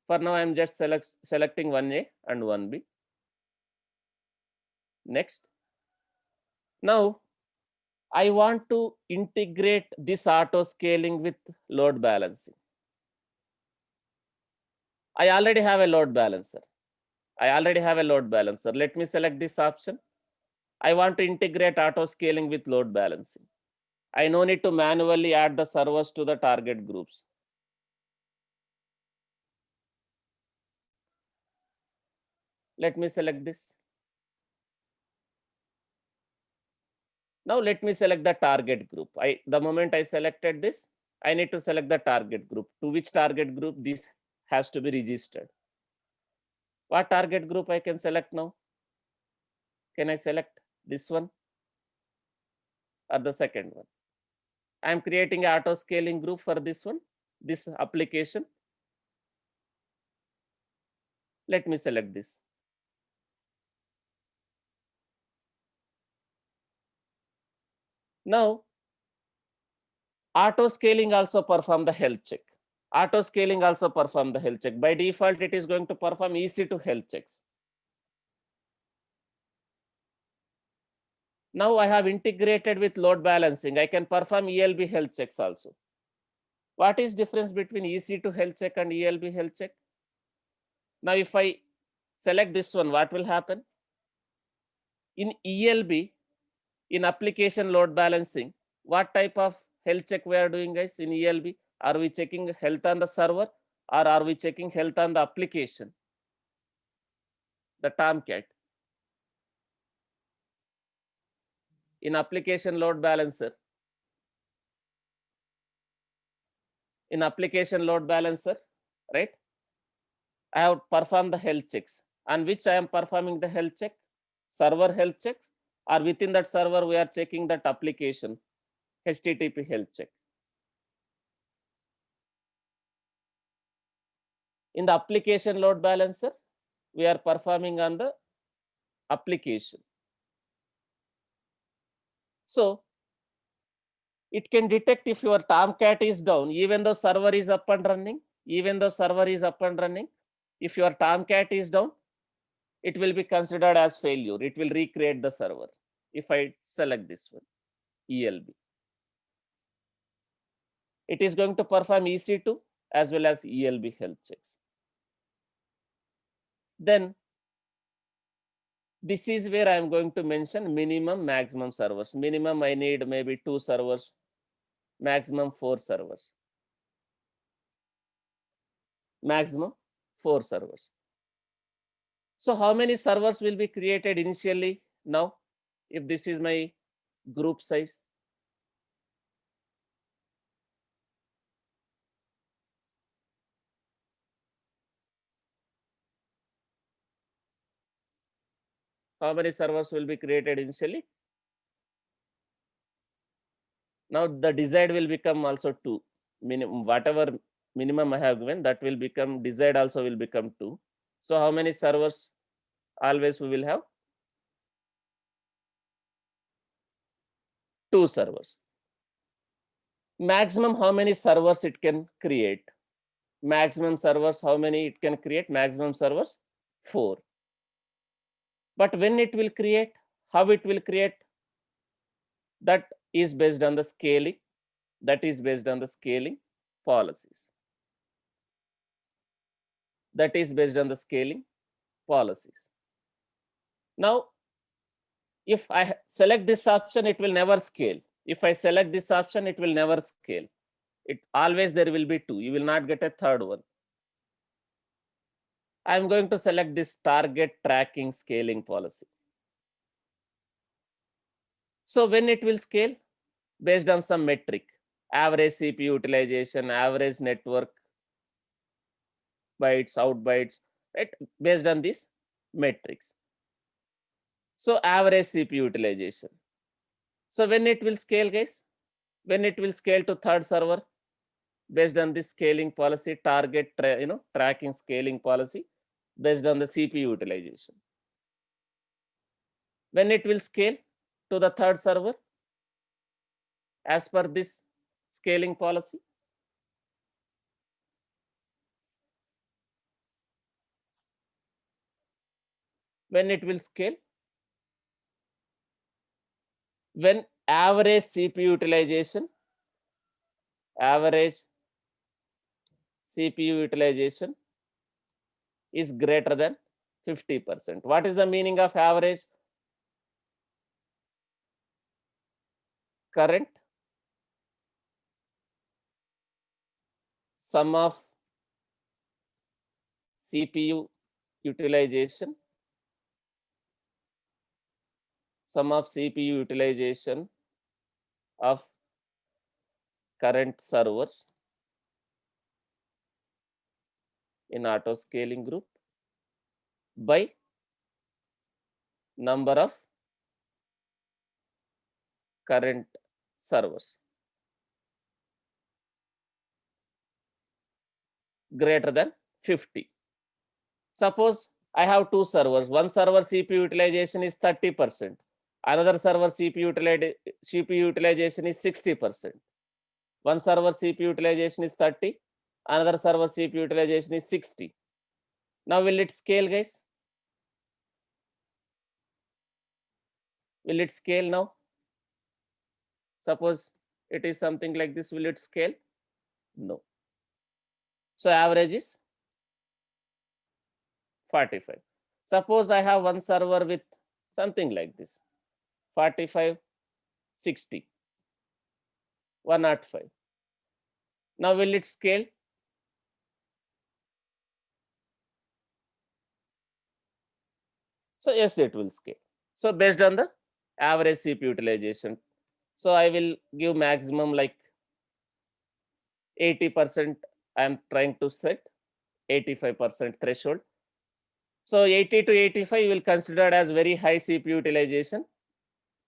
For now, I am just selecting 1A and 1B. Next. Now, I want to integrate this auto scaling with load balancing. I already have a load balancer. Let me select this option. I want to integrate auto scaling with load balancing. I no need to manually add the servers to the target groups. Let me select this. Now let me select the target group. The moment I selected this, I need to select the target group. To which target group this has to be registered. What target group I can select now? Can I select this one or the second one? I am creating an auto scaling group for this one, this application. Let me select this. Now, auto scaling also perform the health check. Auto scaling also perform the health check. By default, it is going to perform EC2 health checks. Now I have integrated with load balancing. I can perform ELB health checks also. What is difference between EC2 health check and ELB health check? Now if I select this one, what will happen? In ELB, in application load balancing, what type of health check we are doing, guys? In ELB, are we checking health on the server or are we checking health on the application? The Tomcat. In application load balancer, right? I have performed the health checks. On which I am performing the health check? Server health checks, or within that server we are checking that application HTTP health check. In the application load balancer, we are performing on the application. So it can detect if your Tomcat is down, even though server is up and running. If your Tomcat is down, it will be considered as failure. It will recreate the server. If I select this one, ELB, it is going to perform EC2 as well as ELB health checks. Then this is where I am going to mention minimum, maximum servers. Minimum, I need maybe 2 servers, maximum 4 servers. Maximum 4 servers. So how many servers will be created initially now, if this is my group size? How many servers will be created initially? Now the desired will become also 2. Whatever minimum I have given, that will become desired also will become 2. So how many servers always we will have? 2 servers. Maximum how many servers it can create? Maximum servers, how many it can create? Maximum servers, 4. But when it will create, how it will create? That is based on the scaling. Policies. Now, if I select this option, it will never scale. If I select this option, it will never scale. It always there will be 2. You will not get a third one. I am going to select this target tracking scaling policy. So when it will scale, based on some metric, average CPU utilization, average network bytes, out bytes, right? Based on these metrics. So average CPU utilization. So when it will scale, guys? When it will scale to third server, based on this scaling policy, target tracking scaling policy, based on the CPU utilization. When it will scale to the third server, as per this scaling policy, when it will scale, when average CPU utilization, average CPU utilization is greater than 50%. What is the meaning of average? Current sum of CPU utilization, sum of CPU utilization of current servers in auto scaling group by number of current servers greater than 50. Suppose I have two servers. One server CPU utilization is 30%. Another server CPU utilization is 60%. One server CPU utilization is 30. Another server CPU utilization is 60. Now will it scale, guys? Will it scale now? Suppose it is something like this. Will it scale? No. So average is 45. Suppose I have one server with something like this, 45, 60, 105. Now will it scale? So yes, it will scale. So based on the average CPU utilization. So I will give maximum like 80%. I am trying to set 85% threshold. So 80 to 85 you will consider as very high CPU utilization.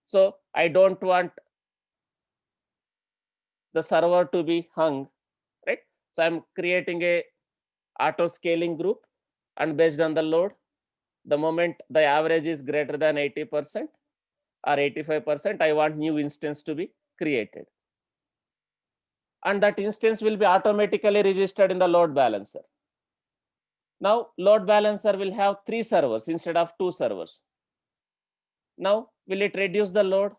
So I don't want the server to be hung, right? So I'm creating a auto scaling group, and based on the load, the moment the average is greater than 80% or 85%, I want new instance to be created. And that instance will be automatically registered in the load balancer. Now load balancer will have 3 servers instead of 2 servers. Now will it reduce the load?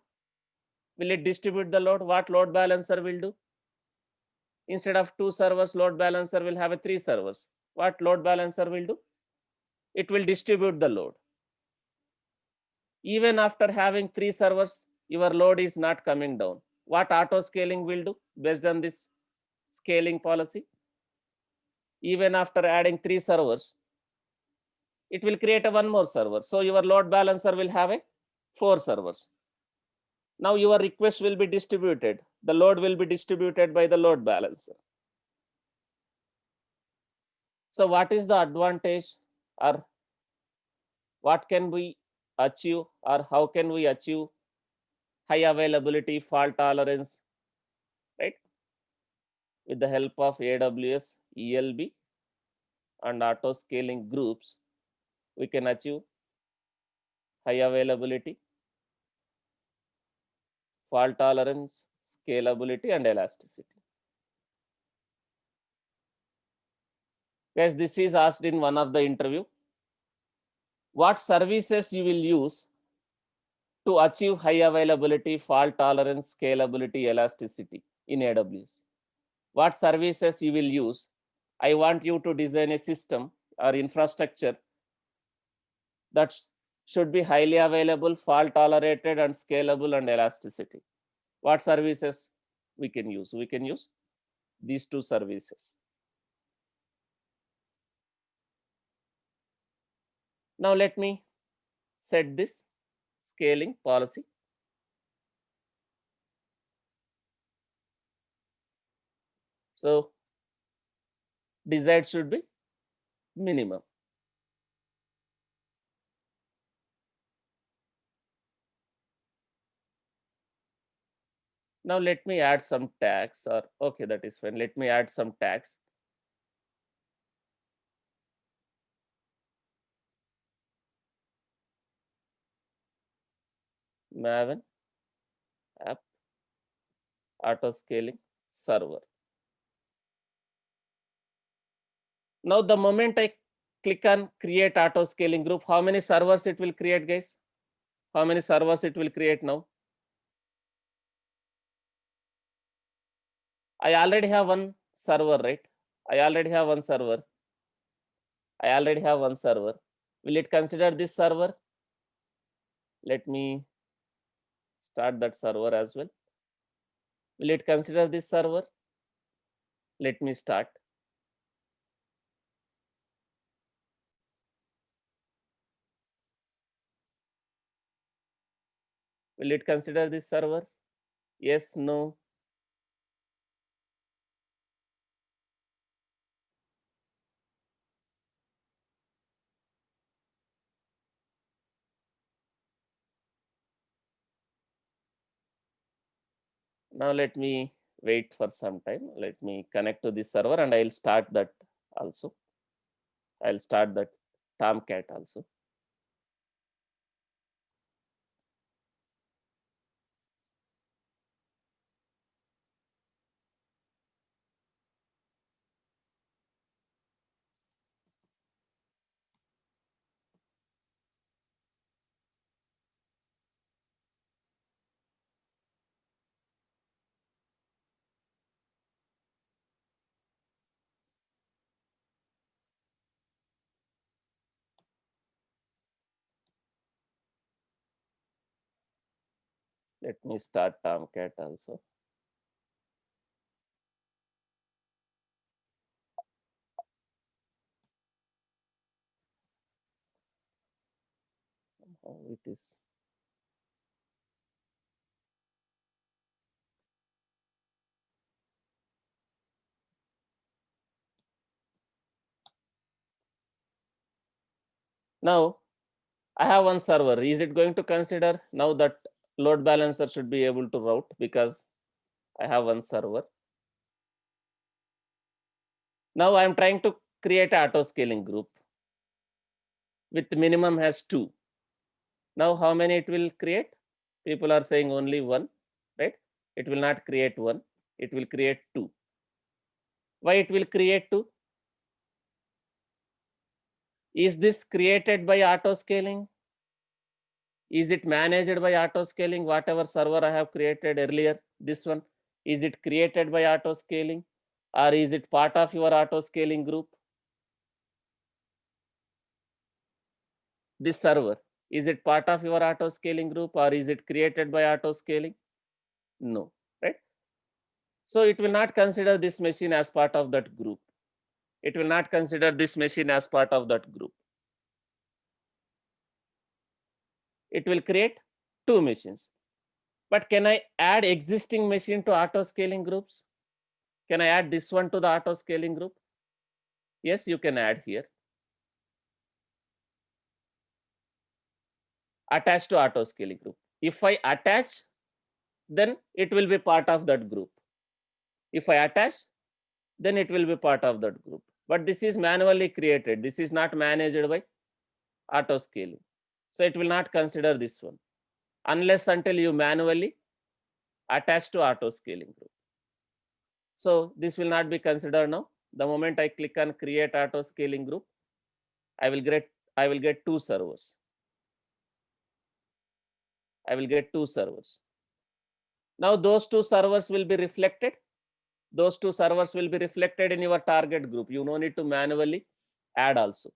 Will it distribute the load? What load balancer will do? Instead of 2 servers, load balancer will have 3 servers. What load balancer will do? It will distribute the load. Even after having 3 servers, your load is not coming down. What auto scaling will do based on this scaling policy? Even after adding 3 servers, it will create a one more server. So your load balancer will have a 4 servers. Now your request will be distributed. The load will be distributed by the load balancer. So what is the advantage, or what can we achieve, or how can we achieve high availability, fault tolerance, right? With the help of AWS ELB and auto scaling groups, we can achieve high availability, fault tolerance, scalability, and elasticity. Guys, this is asked in one of the interview. What services you will use to achieve high availability, fault tolerance, scalability, elasticity in AWS? What services you will use? I want you to design a system or infrastructure that should be highly available, fault tolerated, and scalable and elasticity. What services we can use? We can use these 2 services. Now let me set this scaling policy. So desired should be minimum. Now let me add some tags, or okay, that is fine. Let me add some tags. Maven app auto scaling server. Now the moment I click on create auto scaling group, how many servers it will create, guys? How many servers it will create now? I already have one server, right? I already have one server. I already have one server. Will it consider this server? Let me start that server as well. Will it consider this server? Let me start. Will it consider this server? Yes, no. Now let me wait for some time. Let me connect to this server and I'll start that also. I'll start that Tomcat also. Let me start Tomcat also. How it is. Now I have one server. Is it going to consider now that load balancer should be able to route because I have one server. Now I am trying to create an auto scaling group with minimum has 2. Now how many it will create? People are saying only 1, right? It will not create 1. It will create 2. Why it will create 2? Is this created by auto scaling? Is it managed by auto scaling? Whatever server I have created earlier, this one, is it created by auto scaling or is it part of your auto scaling group? This server, is it part of your auto scaling group or is it created by auto scaling? No, right? So it will not consider this machine as part of that group. It will not consider this machine as part of that group. It will create 2 machines. But can I add existing machine to auto scaling groups? Can I add this one to the auto scaling group? Yes, you can add here. Attach to auto scaling group. If I attach, then it will be part of that group. If I attach, then it will be part of that group. But this is manually created. This is not managed by auto scaling. So it will not consider this one unless until you manually attach to auto scaling group. So this will not be considered now. The moment I click on create auto scaling group, I will get 2 servers. I will get 2 servers. Now those 2 servers will be reflected. Those 2 servers will be reflected in your target group. You no need to manually add also.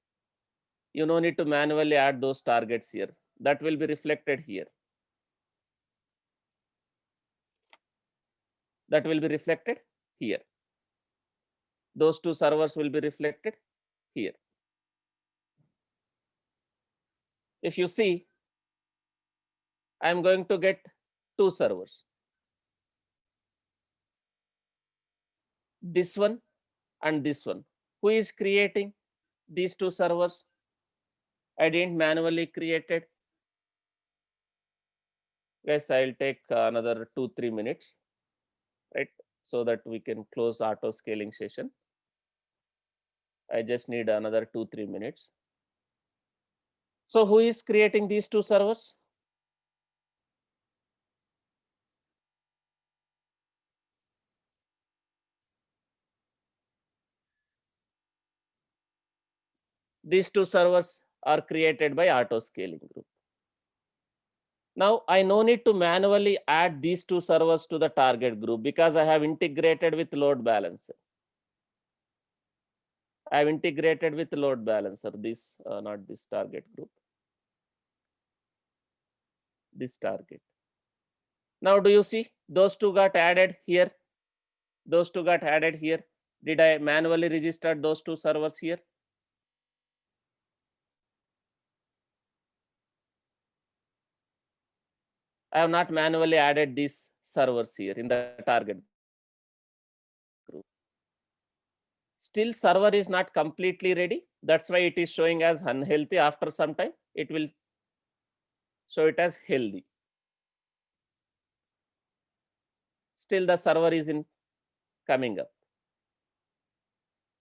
You no need to manually add those targets here. That will be reflected here. That will be reflected here. Those 2 servers will be reflected here. If you see, I am going to get 2 servers. this one and this one. Who is creating these two servers? I didn't manually create it. Guys, I'll take another 2-3 minutes, right? So that we can close auto scaling session. I just need another 2-3 minutes. So who is creating these two servers? These two servers are created by auto scaling group. Now I no need to manually add these two servers to the target group because I have integrated with load balancer. I have integrated with load balancer, this not this target group, this target. Now do you see those two got added here? Those two got added here. Did I manually register those two servers here? I have not manually added these servers here in the target group. Still server is not completely ready. That's why it is showing as unhealthy. After some time, it will show it as healthy. Still the server is in coming up.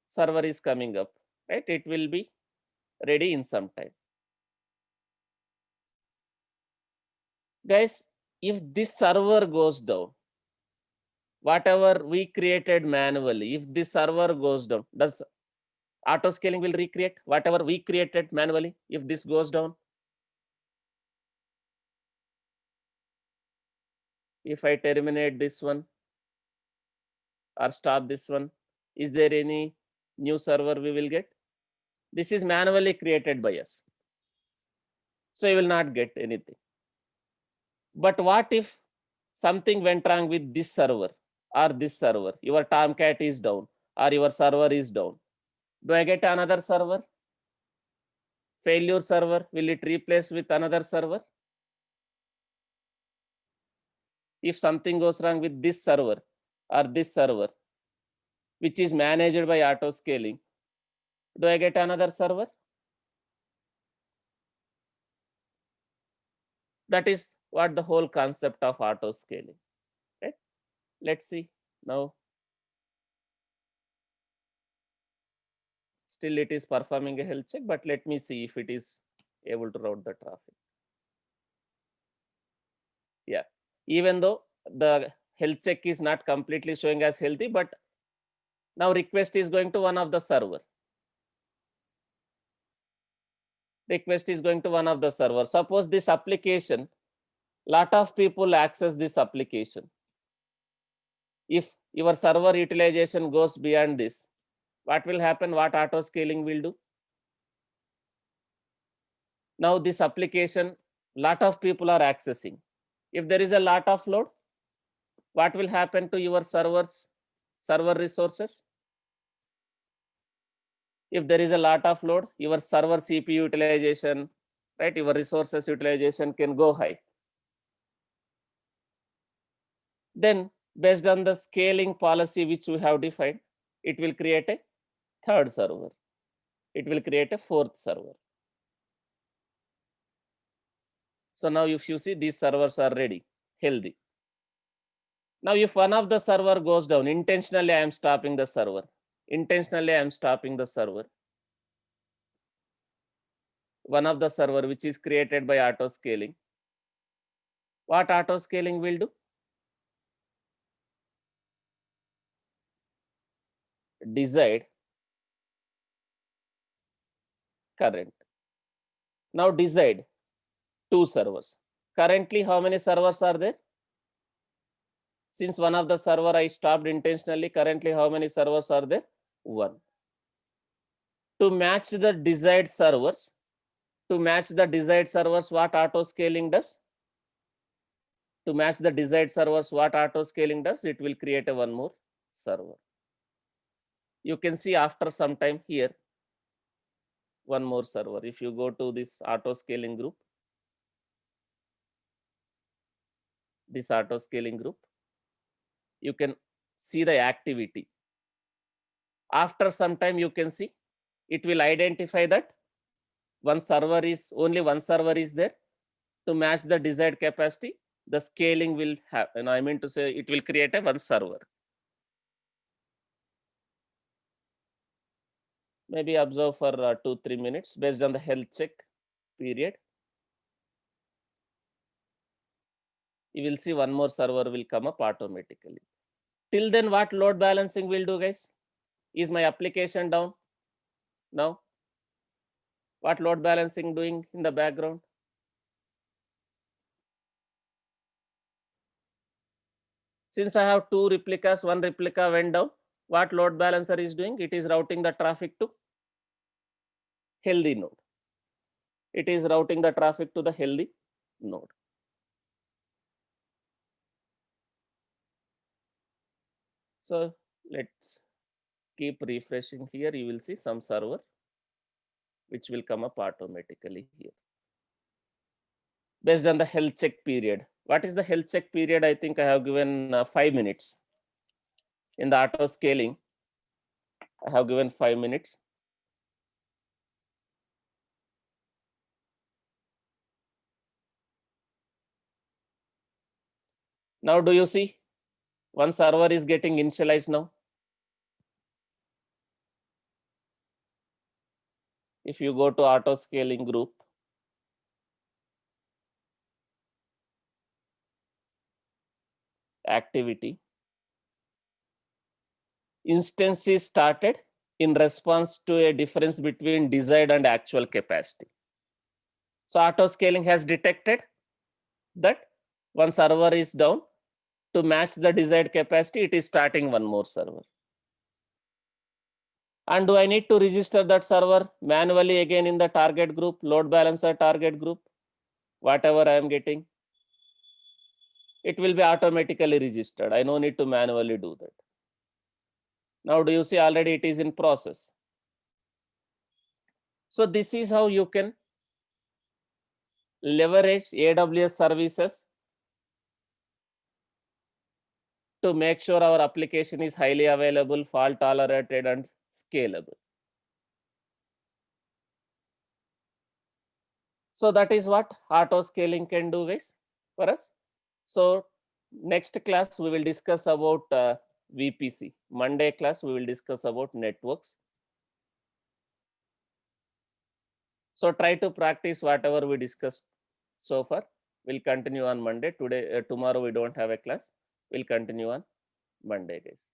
Server is coming up, right? It will be ready in some time. Guys, if this server goes down, whatever we created manually, if this server goes down, does auto scaling will recreate whatever we created manually if this goes down? If I terminate this one or stop this one, is there any new server we will get? This is manually created by us. So you will not get anything. But what if something went wrong with this server or this server? Your Tomcat is down or your server is down. Do I get another server? Failure server, will it replace with another server? If something goes wrong with this server or this server, which is managed by auto scaling, do I get another server? That is what the whole concept of auto scaling, right? Let's see now. Still it is performing a health check, but let me see if it is able to route the traffic. Yeah, even though the health check is not completely showing as healthy, but now request is going to one of the server. Request is going to one of the server. Suppose this application, lot of people access this application. If your server utilization goes beyond this, what will happen? What auto scaling will do? Now this application, lot of people are accessing. If there is a lot of load, what will happen to your server resources? If there is a lot of load, your server CPU utilization, right, your resources utilization can go high. Then based on the scaling policy which we have defined, it will create a third server. It will create a fourth server. So now if you see, these servers are ready, healthy. Now if one of the server goes down, intentionally I am stopping the server. Intentionally I am stopping the server. One of the server which is created by auto scaling. What auto scaling will do? Decide current. Now decide two servers. Currently, how many servers are there? Since one of the server I stopped intentionally, currently how many servers are there? One. To match the desired servers, what auto scaling does? To match the desired servers, what auto scaling does? It will create a one more server. You can see after some time here, one more server. If you go to this auto scaling group, you can see the activity. After some time, you can see it will identify that only one server is there to match the desired capacity. The scaling will happen. I mean to say it will create a one server. Maybe observe for 2-3 minutes based on the health check period. You will see one more server will come up automatically. Till then, what load balancing will do, guys? Is my application down now? What load balancing doing in the background? Since I have two replicas, one replica went down. What load balancer is doing? It is routing the traffic to healthy node. It is routing the traffic to the healthy node. So let's keep refreshing here. You will see some server which will come up automatically here. Based on the health check period. What is the health check period? I think I have given 5 minutes. In the auto scaling, I have given 5 minutes. Now, do you see one server is getting initialized now? If you go to auto scaling group, activity, instance is started in response to a difference between desired and actual capacity. So auto scaling has detected that one server is down. To match the desired capacity, it is starting one more server. And do I need to register that server manually again in the target group, load balancer target group, whatever I am getting? It will be automatically registered. I no need to manually do that. Now, do you see already it is in process? So this is how you can leverage AWS services to make sure our application is highly available, fault tolerated, and scalable. So that is what auto scaling can do, guys, for us. So next class we will discuss about VPC. Monday class we will discuss about networks. So try to practice whatever we discussed so far. We'll continue on Monday. Tomorrow we don't have a class. We'll continue on Monday, guys.